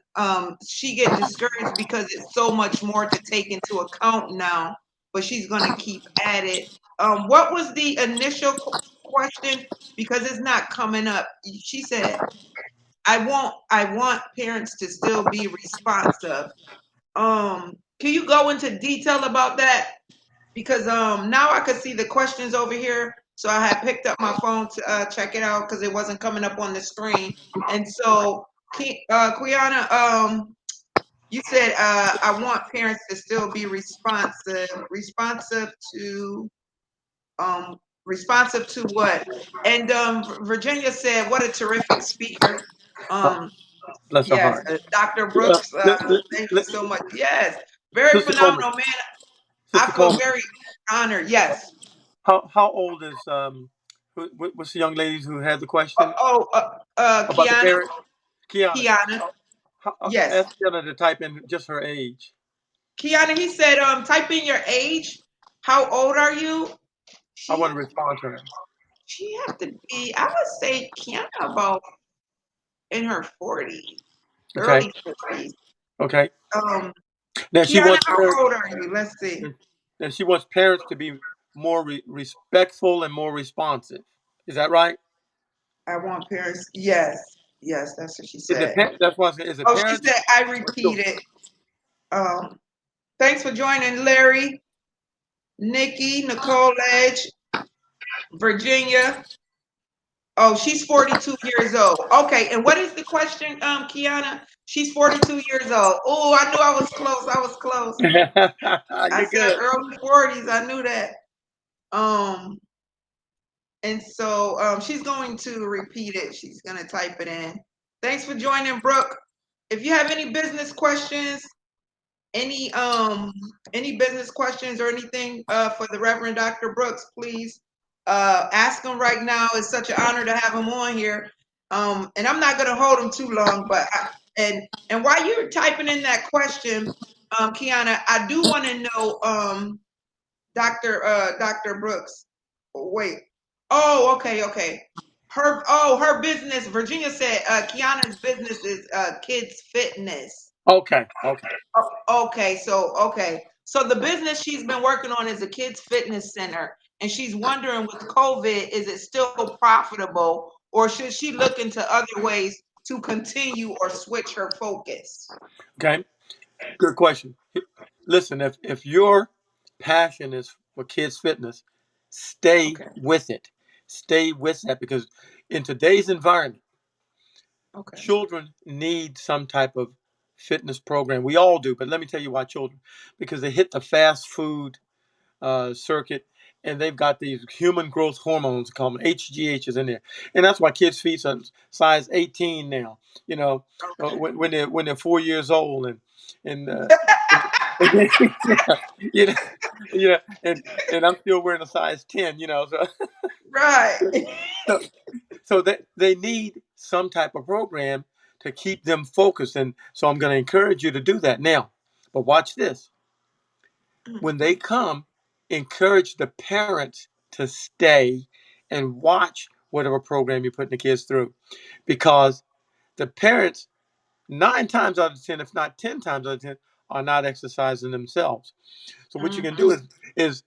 She get discouraged because it's so much more to take into account now, but she's gonna keep at it. What was the initial question? Because it's not coming up. She said, I want parents to still be responsive. Can you go into detail about that? Because now I could see the questions over here. So I had picked up my phone to check it out because it wasn't coming up on the screen. And so, Quiana, you said I want parents to still be um, responsive to what? And Virginia said, "What a terrific speaker." Uh, Um, bless her yes, heart. Dr. Uh, Brooks. li- li- Thank you li- so much. Yes, very Sister Coleman. phenomenal, man. I Sister feel Coleman. very honored. Yes. How old is what's the young lady who had the question about the Kiana, parent? Kiana. Kiana, yes, Ask Kiana to type in just her age. Kiana. He said, type in your age. How old are you? I She want to have respond to her. she have to be. I would say Kiana about in her 40s, Okay. early 40s. Okay. Um, Now she Kiana, wants how parents. old are you? Let's see. Now she wants parents to be more respectful and more responsive. Is that right? I want parents. Yes, yes, that's what she Is it said. that's what I said. Is it Oh, she parents said I or children? repeated. Um, thanks for joining, Larry, Nikki, Nicole Edge, Virginia. Oh, she's 42 years old. Okay, and what is the question, Kiana? She's 42 years old. Oh, I knew I was close. I was close. I You're said good. early 40s. I knew that. Um, and so she's going to repeat it. She's going to type it in. Thanks for joining, Brooke. If you have any business questions, any business questions or anything for the Reverend Dr. Brooks, please ask him right now. It's such an honor to have him on here. And I'm not going to hold him too long, but and while you're typing in that question, Kiana, I do want to know, Dr. Brooks. Wait. Oh, okay, okay. Her business. Virginia said Kiana's business is kids fitness. Okay. Okay. Okay, so the business she's been working on is a kids fitness center, and she's wondering with COVID, is it still profitable, or should she look into other ways to continue or switch her focus? Okay. Good question. Listen, if your passion is for kids fitness, stay Okay, with it. Stay with that because in today's environment, okay, children need some type of fitness program. We all do, but let me tell you why children, because they hit the fast food circuit, and they've got these human growth hormones called HGH is in there, and that's why kids' feet are size 18 now. You know, okay. when they're 4 years old, and and you know, and I'm still wearing a size 10. So Right. so, so they need some type of program to keep them focused, and so I'm going to encourage you to do that now. But watch this. When they come, encourage the parents to stay and watch whatever program you're putting the kids through. Because the parents, 9 times out of 10, if not 10 times out of 10, are not exercising themselves. So what you can do Mhm. is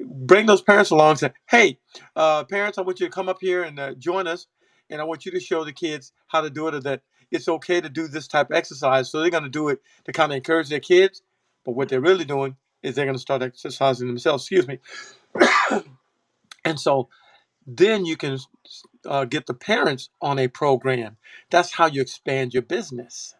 bring those parents along and say, hey, parents, I want you to come up here and join us. And I want you to show the kids how to do it, or that it's okay to do this type of exercise. So they're going to do it to kind of encourage their kids. But what they're really doing is they're going to start exercising themselves. Excuse me. And so then you can get the parents on a program. That's how you expand your business.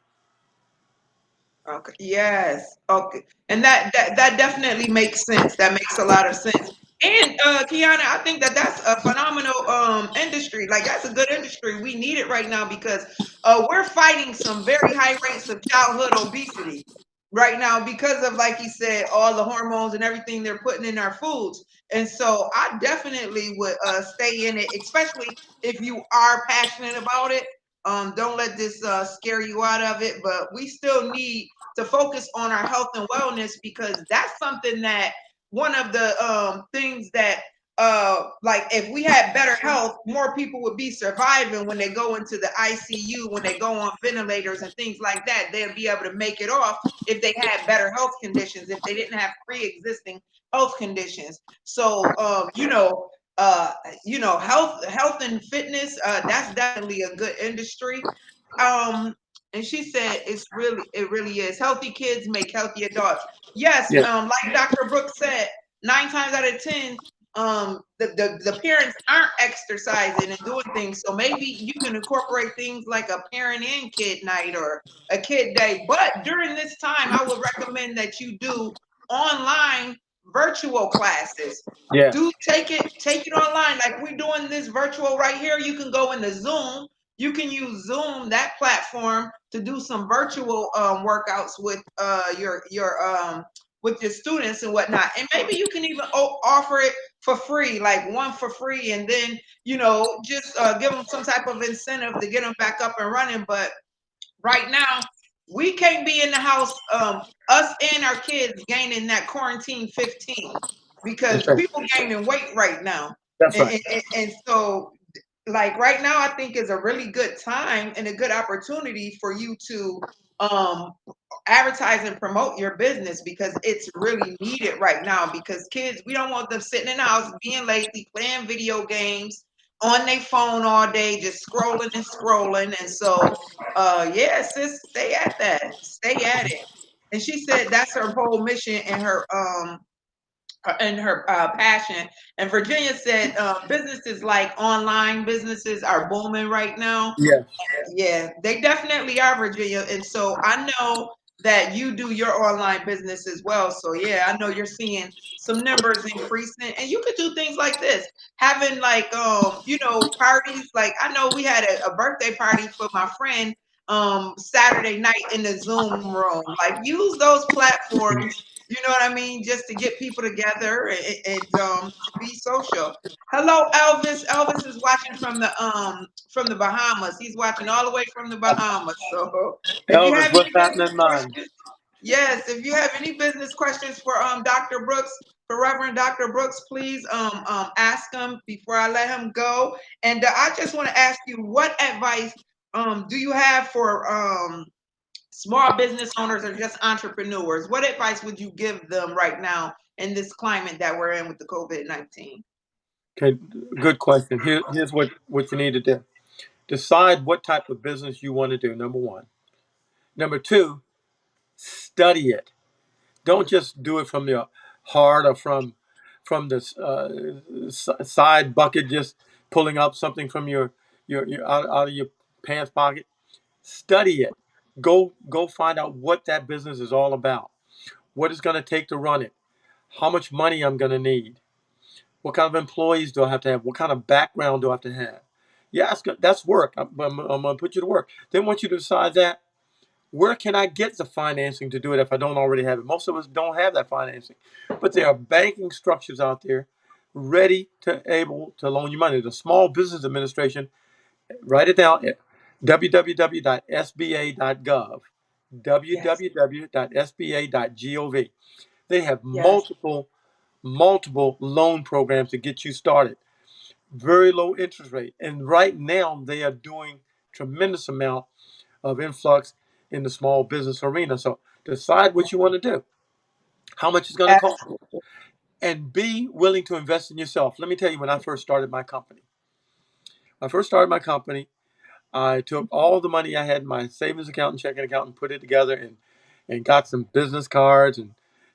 Okay. Yes. Okay. And that definitely makes sense. That makes a lot of sense. And Kiana, I think that that's a phenomenal industry. Like that's a good industry. We need it right now because we're fighting some very high rates of childhood obesity right now because of, like you said, all the hormones and everything they're putting in our foods. And so I definitely would stay in it, especially if you are passionate about it. Don't let this scare you out of it, but we still need to focus on our health and wellness because that's something that one of the things that like if we had better health, more people would be surviving when they go into the ICU, when they go on ventilators and things like that. They'd be able to make it off if they had better health conditions, if they didn't have pre-existing health conditions. So health and fitness, that's definitely a good industry. Um, and she said it really is. Healthy kids make healthy adults. Yes, Yeah. like Dr. Brooks said, 9 times out of 10, the parents aren't exercising and doing things. So maybe you can incorporate things like a parent and kid night or a kid day. But during this time, I would recommend that you do online virtual classes. Do Yes. take it online. Like we're doing this virtual right here. You can go into Zoom. You can use Zoom, that platform, to do some virtual workouts with with your students and whatnot. And maybe you can even offer it for free, like one for free, and then just give them some type of incentive to get them back up and running. But right now, we can't be in the house, us and our kids gaining that quarantine 15 That's because right. people gaining weight right now. That's And, right. and so, like right now, I think is a really good time and a good opportunity for you to um, advertise and promote your business because it's really needed right now. Because kids, we don't want them sitting in the house being lazy, playing video games on their phone all day, just scrolling and scrolling. And so, yeah, sis, stay at that, stay at it. And she said that's her whole mission and her passion. And Virginia said businesses like online businesses are booming right now. Yes. Yeah, they definitely are, Virginia. And so I know that you do your online business as well. So yeah, I know you're seeing some numbers increasing. And you could do things like this. Having like parties. Like I know we had a birthday party for my friend Saturday night in the Zoom room. Like use those platforms, you know what I mean, just to get people together and to be social. Hello, Elvis. Elvis is watching from the Bahamas. He's watching all the way from the Bahamas. So if you Elvis, have any what's business happening, man? questions, yes, if you have any business questions for Dr. Brooks, for Reverend Dr. Brooks, please ask him before I let him go. And I just want to ask you, what advice do you have for small business owners or just entrepreneurs? What advice would you give them right now in this climate that we're in with the COVID-19? Okay, good question. Here's what you need to do. Decide what type of business you want to do, number one. Number two, study it. Don't just do it from your heart or from the side bucket, just pulling up something from your out of your pants pocket. Study it. Go find out what that business is all about. What it's going to take to run it. How much money I'm going to need. What kind of employees do I have to have? What kind of background do I have to have? Yeah, that's work. I'm going to put you to work. Then once you decide that, where can I get the financing to do it if I don't already have it? Most of us don't have that financing, but there are banking structures out there ready to able to loan you money. The Small Business Administration, write it down, www.sba.gov, Yes, www.sba.gov. They have yes, multiple loan programs to get you started. Very low interest rate, and right now they are doing tremendous amount of influx in the small business arena. So decide what you want to do, how much it's going to cost, absolutely. and be willing to invest in yourself. Let me tell you, when I first started my company, I took all the money I had in my savings account and checking account and put it together and got some business cards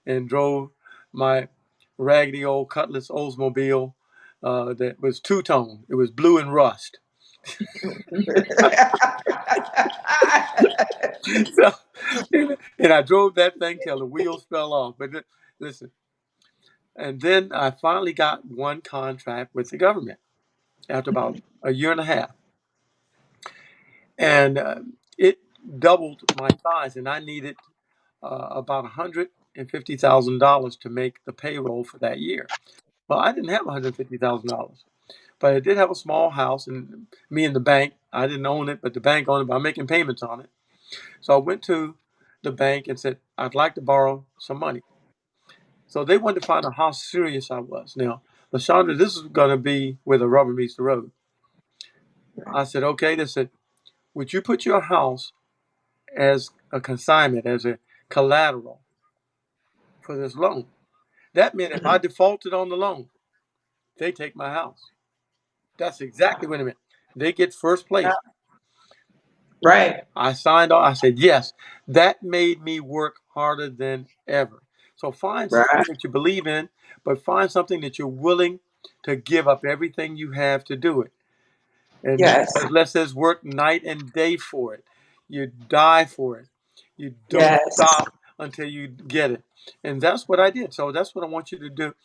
and drove my raggedy old Cutlass Oldsmobile that was two-tone. It was blue and rust. So, and I drove that thing till the wheels fell off. But listen, and then I finally got one contract with the government after about a year and a half, and it doubled my size, and I needed about $150,000 to make the payroll for that year. Well, I didn't have $150,000, but I did have a small house, and me and the bank. I didn't own it, but the bank owned it. But I'm making payments on it. So I went to the bank and said, I'd like to borrow some money. So they wanted to find out how serious I was. Now, LaShonda, this is going to be where the rubber meets the road. I said, okay. They said, would you put your house as a consignment, as a collateral for this loan? That meant if I Mhm. defaulted on the loan, they take my house. That's exactly what it meant. They get first Yeah, place. right. I signed on. I said, yes. That made me work harder than ever. So find something Right. that you believe in, but find something that you're willing to give up everything you have to do it. And Yes. as Les says, work night and day for it. You die for it. You don't Yes. stop until you get it. And that's what I did. So that's what I want you to do.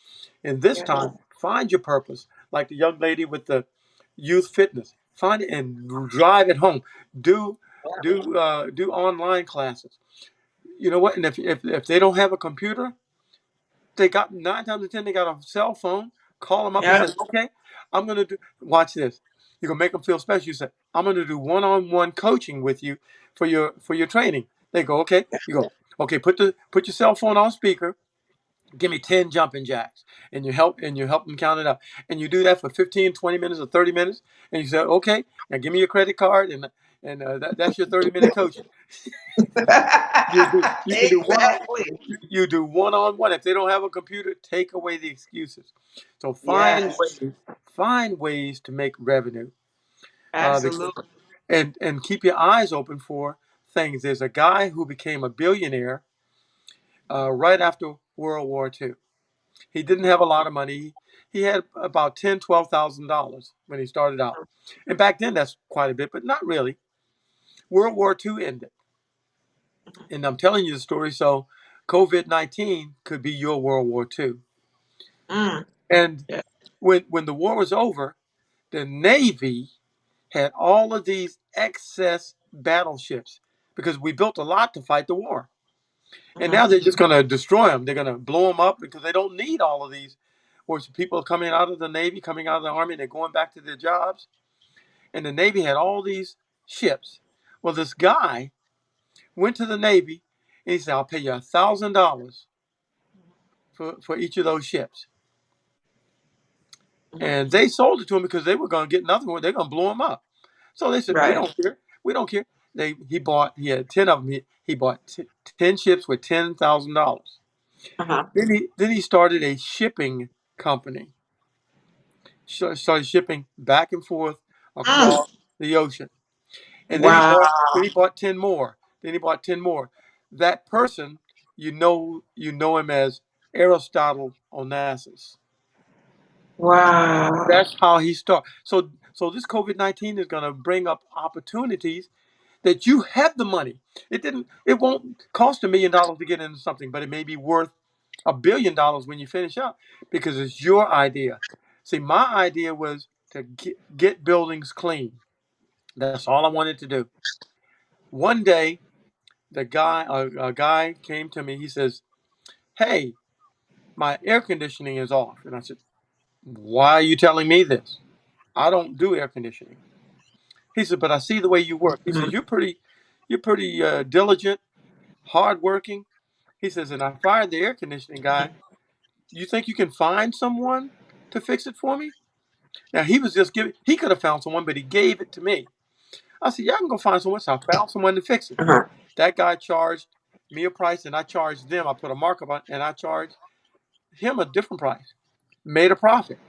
And this Yes. time, find your purpose. Like the young lady with the youth fitness. Find it and drive it home. Do do online classes. You know what? And if they don't have a computer, They got 9 times out of 10, they got a cell phone. Call them up and Yeah. says, okay, I'm going to do, watch this. You're going to make them feel special. You say, I'm going to do one-on-one coaching with you for your training. They go, okay. You go, okay, put your cell phone on speaker. Give me 10 jumping jacks, and you help them count it up. And you do that for 15, 20 minutes or 30 minutes. And you say, okay, now give me your credit card, and that's your 30-minute coaching. You can do one on Exactly. you do one-on-one. If they don't have a computer, take away the excuses. So Yes. find ways to make revenue. Absolutely. And keep your eyes open for things. There's a guy who became a billionaire right after World War II. He didn't have a lot of money. He had about $12,000 when he started out. And back then, that's quite a bit, but not really. World War II ended. And I'm telling you the story so COVID-19 could be your World War II. Mm. And Yeah. when the war was over, the Navy had all of these excess battleships because we built a lot to fight the war. And Mhm. now they're just going to destroy them. They're going to blow them up because they don't need all of these. Or people coming out of the Navy, coming out of the Army, they're going back to their jobs. And the Navy had all these ships. Well, this guy went to the Navy and he said, I'll pay you $1,000 for each of those ships. Mhm. And they sold it to him because they were going to get another one. They're going to blow them up. So they said, we Right. don't care. We don't care. He had 10 of them. He bought 10 ships with $10,000. Uh-huh. Then he started a shipping company. Started shipping back and forth Mm. across the ocean. And Wow. then he bought 10 more. Then he bought 10 more. That person, you know him as Aristotle Onassis. Wow. That's how he started. So this COVID-19 is going to bring up opportunities that you have the money. It won't cost $1 million to get into something, but it may be worth $1 billion when you finish up because it's your idea. See, my idea was to get buildings clean. That's all I wanted to do. One day, a guy came to me. He says, "Hey, my air conditioning is off." And I said, "Why are you telling me this? I don't do air conditioning." He said, "But I see the way you work." He says, Mhm. "You're pretty diligent, hardworking." He says, "And I fired the air conditioning guy. You think you can find someone to fix it for me?" Now he was just giving. He could have found someone, but he gave it to me. I said, "Yeah, I can go find someone." So I found someone to fix it. Uh-huh. That guy charged me a price, and I charged them. I put a markup on, and I charged him a different price. Made a profit.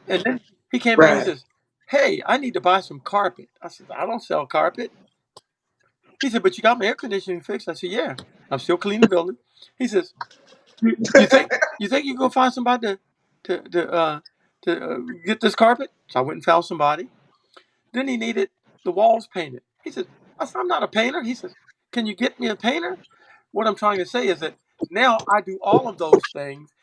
And then he came back. He Right. says, "Hey, I need to buy some carpet." I said, "I don't sell carpet." He said, "But you got my air conditioning fixed." I said, "Yeah, I'm still cleaning the building." He says, "You think you can go find somebody to to uh, to get this carpet?" So I went and found somebody. Then he needed the walls painted. He says, "I said, I'm not a painter." He says, "Can you get me a painter?" What I'm trying to say is that now I do all of those things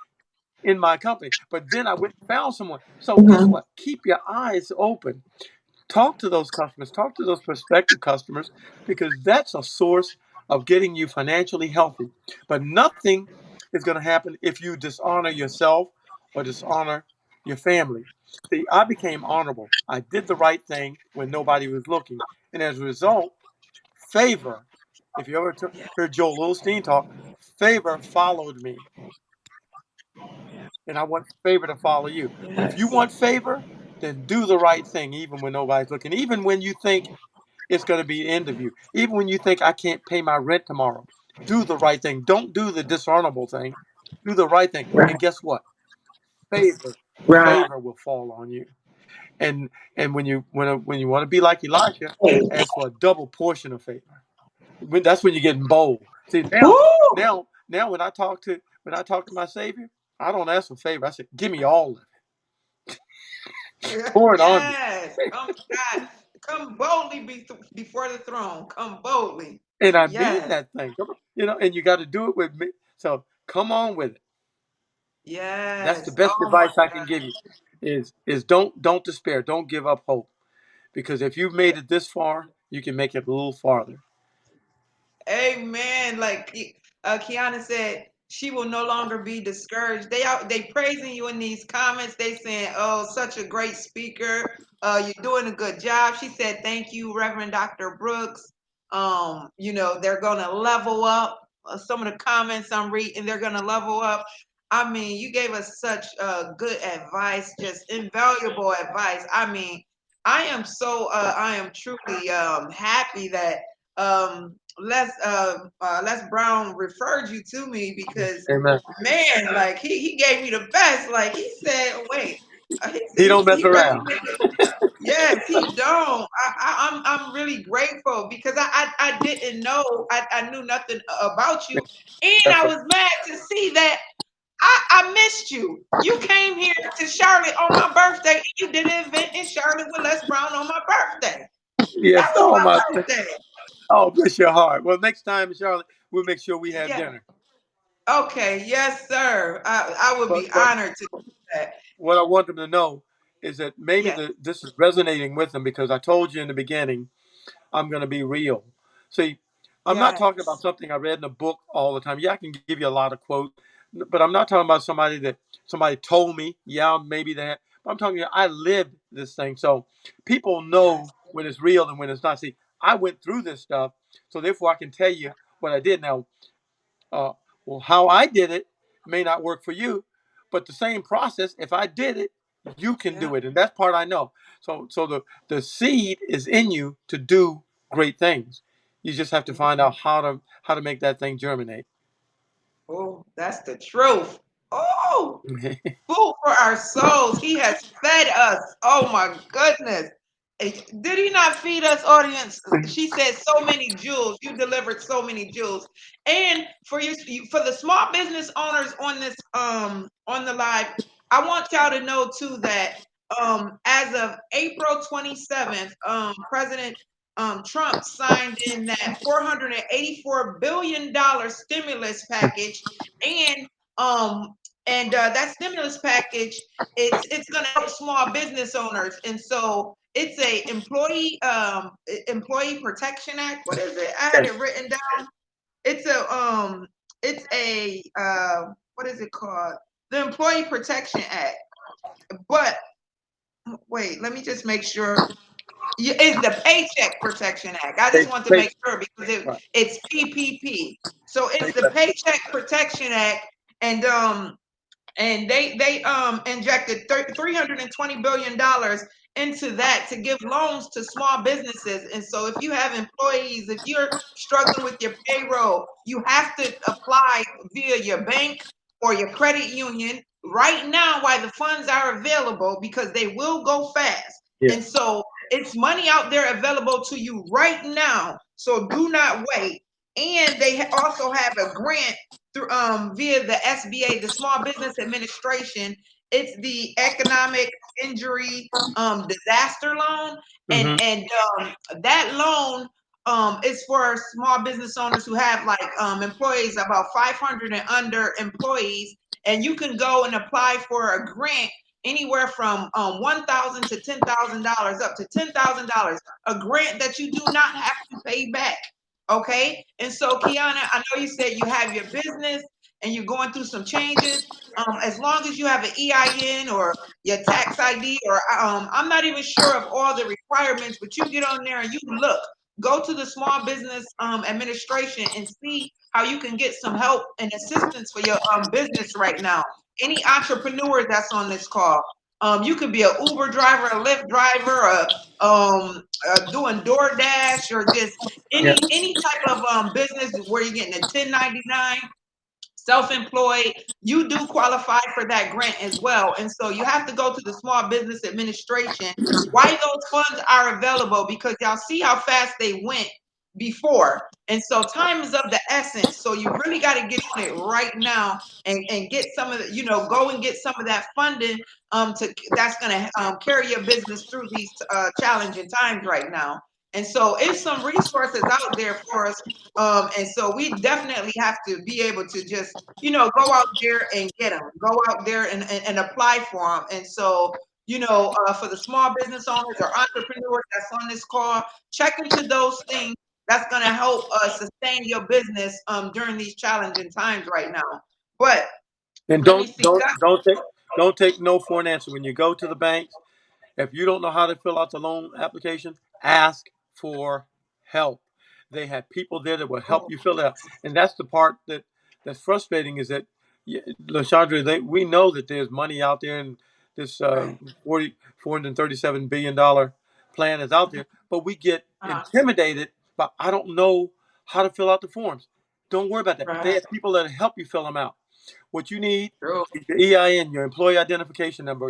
in my company. But then I went and found someone. So guess Mhm. what? Keep your eyes open. Talk to those customers, talk to those prospective customers, because that's a source of getting you financially healthy. But nothing is going to happen if you dishonor yourself or dishonor your family. See, I became honorable. I did the right thing when nobody was looking. And as a result, favor, if you ever Yeah. heard Joel Osteen talk, favor followed me. And I want favor to follow you. If you Yes. want favor, then do the right thing, even when nobody's looking. Even when you think it's going to be the end of you. Even when you think I can't pay my rent tomorrow, do the right thing. Don't do the dishonorable thing. Do the right thing. And Right. guess what? Favor, Right. favor will fall on you. And when you want to be like Elijah, Hey. ask for a double portion of favor. That's when you're getting bold. See Woo! when I talk to my Savior, I don't ask for favor. I say, give me all of it. Pour it on me. Yes. Come, God. Come boldly before the throne. Come boldly. And I mean Yes. that thing. And you got to do it with me. So come on with it. That's the Yes. best Oh my advice I can God. give you is don't despair. Don't give up hope. Because if you've made it this far, you can make it a little farther. Amen. Like Kiana said, She will no longer be discouraged. They praising you in these comments. They saying, "Oh, such a great speaker. You're doing a good job." She said, "Thank you, Reverend Dr. Brooks." They're gonna level up. Some of the comments I'm reading, they're gonna level up. I mean, you gave us such good advice, just invaluable advice. I mean, I am truly happy that Les Brown referred you to me because Amen. man, like he gave me the best. Like he said, oh, wait, He don't mess he around. recommended. Yes, he don't. I'm really grateful because I didn't know I knew nothing about you, and That's I right. was mad to see that I missed you. You came here to Charlotte on my birthday, and you did an event in Charlotte with Les Brown on my birthday. That Yes. was Oh my. my birthday. Oh, bless your heart. Well, next time, Charlotte, we'll make sure we have Yeah. dinner. Okay, yes, sir. I would be But honored to do that. what I want them to know is that maybe Yes, this is resonating with them because I told you in the beginning I'm going to be real. See, I'm not talking about yes, something I read in a book all the time. Yeah, I can give you a lot of quotes, but I'm not talking about somebody told me. Yeah, maybe that. But I'm talking. I lived this thing, so people know yes. when it's real and when it's not. See, I went through this stuff, so therefore I can tell you what I did. Now, uh, well, how I did it may not work for you, but the same process, if I did it, you can Yeah. do it, and that part I know. So the seed is in you to do great things. You just have to find Mhm. out how to make that thing germinate. Oh, that's the truth. Oh, food for our souls. He has fed us. Oh my goodness. Did he not feed us, audience? She said so many jewels. You delivered so many jewels. And for the small business owners on this on the live, I want y'all to know too that as of April 27th, President Trump signed in that $484 billion stimulus package, and um, that stimulus package, it's going to help small business owners, and so it's a employee protection act. What is it? I had Yes. it written down. It's a what is it called? The Employee Protection Act. But wait, let me just make sure. It's the Paycheck Protection Act. I just Pay, want to pay, make sure because right. it's PPP. So it's the Pay, Paycheck Protection Act, and they injected $320 billion into that to give loans to small businesses. And so if you have employees, if you're struggling with your payroll, you have to apply via your bank or your credit union right now while the funds are available, because they will go fast. yeah. And so it's money out there available to you right now, so do not wait. And they also have a grant through via the SBA, the Small Business Administration. It's the Economic Injury Disaster Loan, and Mm-hmm. and that loan is for small business owners who have like employees, about 500 and under employees, and you can go and apply for a grant anywhere from $1,000 to $10,000, up to $10,000, a grant that you do not have to pay back. Okay. And so, Kiana, I know you said you have your business and you're going through some changes. As long as you have an EIN or your tax ID, or I'm not even sure of all the requirements, but you get on there and you look, go to the Small Business Administration and see how you can get some help and assistance for your business right now. Any entrepreneur that's on this call, you could be an Uber driver, a Lyft driver, doing DoorDash, or just Yeah. any type of business where you're getting a 1099, self-employed, you do qualify for that grant as well. And so you have to go to the Small Business Administration why those funds are available, because y'all see how fast they went before. And so time is of the essence. So you really got to get on it right now, and get some of the, go and get some of that funding to that's going to carry your business through these challenging times right now. And so it's some resources out there for us, and so we definitely have to be able to just, go out there and get them, go out there and apply for them. And so, for the small business owners or entrepreneurs that's on this call, check into those things that's going to help sustain your business during these challenging times right now. But And let me don't see. don't don't take don't take no for an answer when you go to the banks. If you don't know how to fill out the loan application, ask for help. They have people there that will help Oh, you fill it out. And that's the part that's frustrating is that, Lashandra, we know that there's money out there and this right. 437 billion dollar plan is out there, but we get Uh, intimidated by I don't know how to fill out the forms. Don't worry about that. They right. have people that help you fill them out. What you need True. is your EIN, your employee identification number,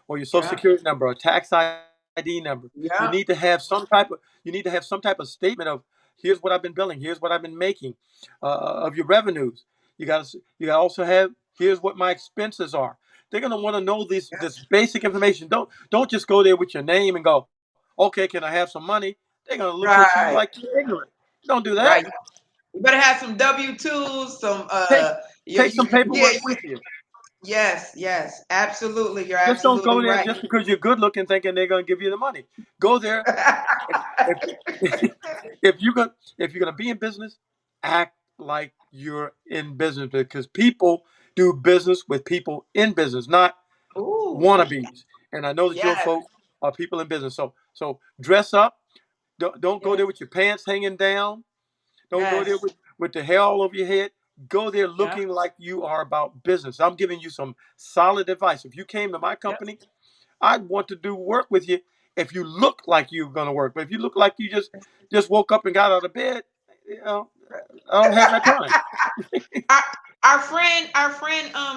or your social Yeah. security number, or tax ID number. You need Yeah. to have some type of statement of here's what I've been billing, here's what I've been making, of your revenues. You got to also have here's what my expenses are. They're gonna want to know this Yes. basic information. Don't just go there with your name and go, okay, can I have some money? They're gonna look at you like Right. you're ignorant. Don't do that. Right. You better have some W-2s, some Take take some yeah, paperwork with you. yes, yes, absolutely. You're Just don't absolutely go there right. just because you're good looking, thinking they're going to give you the money. Go there if if you're gonna be in business, act like you're in business because people do business with people in business, not Ooh, wannabes. And I know that your yes, folks are people in business. So dress up. Don't go yes, there with your pants hanging down. Don't go there yes, with the hair all over your head. Go there yeah, looking like you are about business. I'm giving you some solid advice. If you came to my yes. company, I'd want to do work with you if you look like you're gonna work. But if you look like you just woke up and got out of bed, you know, I don't have that time. Our, our friend,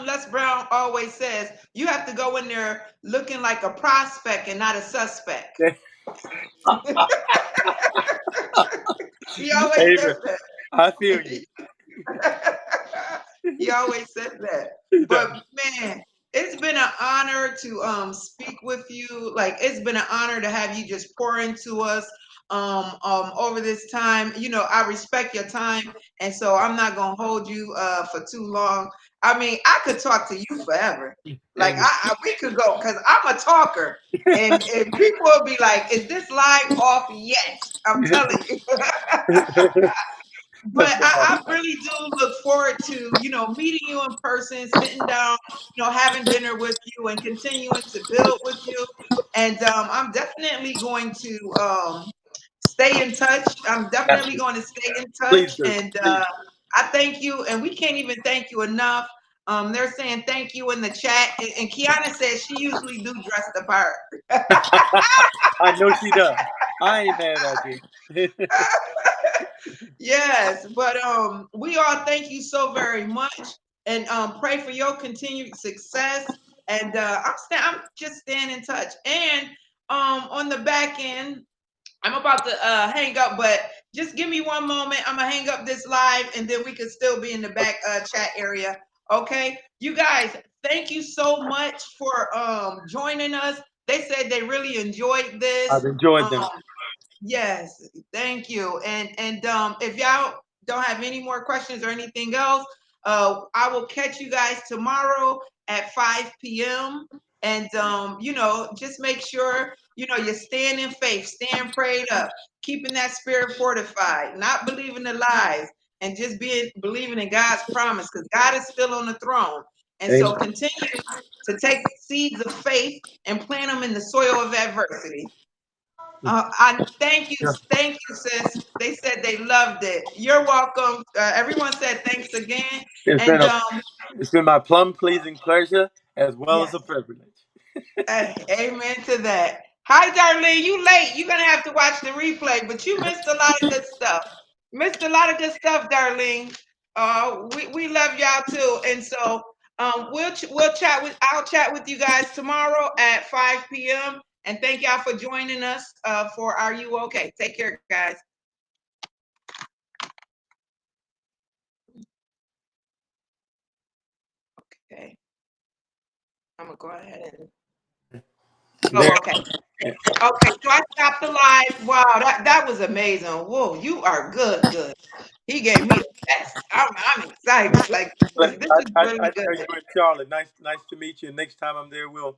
Les Brown always says you have to go in there looking like a prospect and not a suspect. He always Amen. says I feel that. you. He always says that. He But does. man, it's been an honor to speak with you. Like it's been an honor to have you just pour into us over this time. You know, I respect your time, and so I'm not gonna hold you for too long. I mean, I could talk to you forever. Like Amen. we could go because I'm a talker, and people will be like, "Is this live off yet?" I'm telling you. But That's I awesome. really do look forward to, meeting you in person, sitting down, having dinner with you and continuing to build with you. And I'm definitely going to stay in touch. I'm definitely Absolutely. going to stay in touch. Please do. And Please. I thank you. And we can't even thank you enough. They're saying thank you in the chat. And Kiana says she usually do dress the part. I know she does. I ain't mad at you. Yes, but we all thank you so very much, and pray for your continued success. And I'm just staying in touch. And on the back end, I'm about to hang up, but just give me one moment. I'm gonna hang up this live, and then we can still be in the back chat area. Okay, you guys, thank you so much for joining us. They said they really enjoyed this. I've enjoyed Um, them. Yes, thank you. And if y'all don't have any more questions or anything else, I will catch you guys tomorrow at 5 p.m. And just make sure you're staying in faith, staying prayed up, keeping that spirit fortified, not believing the lies, and just being believing in God's promise because God is still on the throne. And so Amen. continue to take seeds of faith and plant them in the soil of adversity. I Yeah. thank you, sis. They said they loved it. You're welcome. Everyone said thanks again, It's been and a it's been my plum pleasing pleasure as well as yes, a privilege. amen to that. Hi, Darlene. You late. You're gonna have to watch the replay, but you missed a lot of good stuff. Missed a lot of good stuff, Darlene. We love y'all too, and so we'll chat with I'll chat with you guys tomorrow at 5 p.m. And thank y'all for joining us for Are You Okay? Take care, guys. Okay, I'm gonna go ahead and. There. Oh, okay. Yeah. Okay, so I stopped the live. Wow, that was amazing. Whoa, you are good, good. He gave me the best. I'm excited. Like this is really I good. know you in Charlotte. Nice to meet you. Next time I'm there, we'll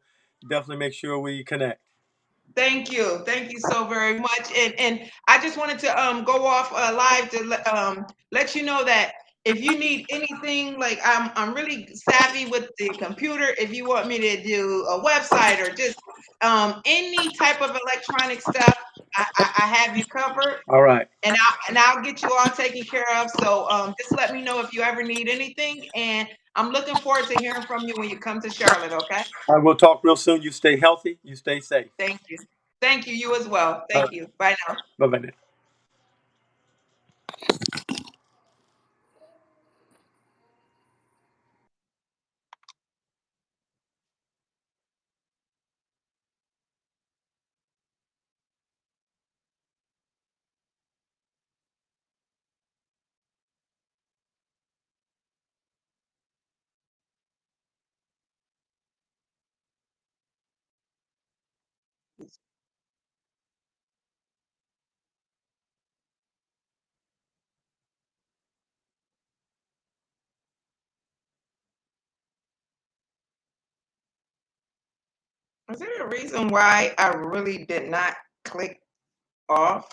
definitely make sure we connect. Thank you so very much. And I just wanted to go off live to let you know that if you need anything, like I'm really savvy with the computer. If you want me to do a website or just any type of electronic stuff, I have you covered, All right. and I'll get you all taken care of. So just let me know if you ever need anything, and I'm looking forward to hearing from you when you come to Charlotte. Okay? I will talk real soon. You stay healthy. You stay safe. Thank you. Thank you. You as well. All Thank right. you. Bye now. Bye bye. Is there a reason why I really did not click off?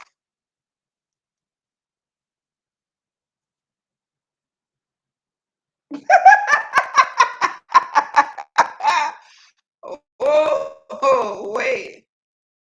Oh, wait.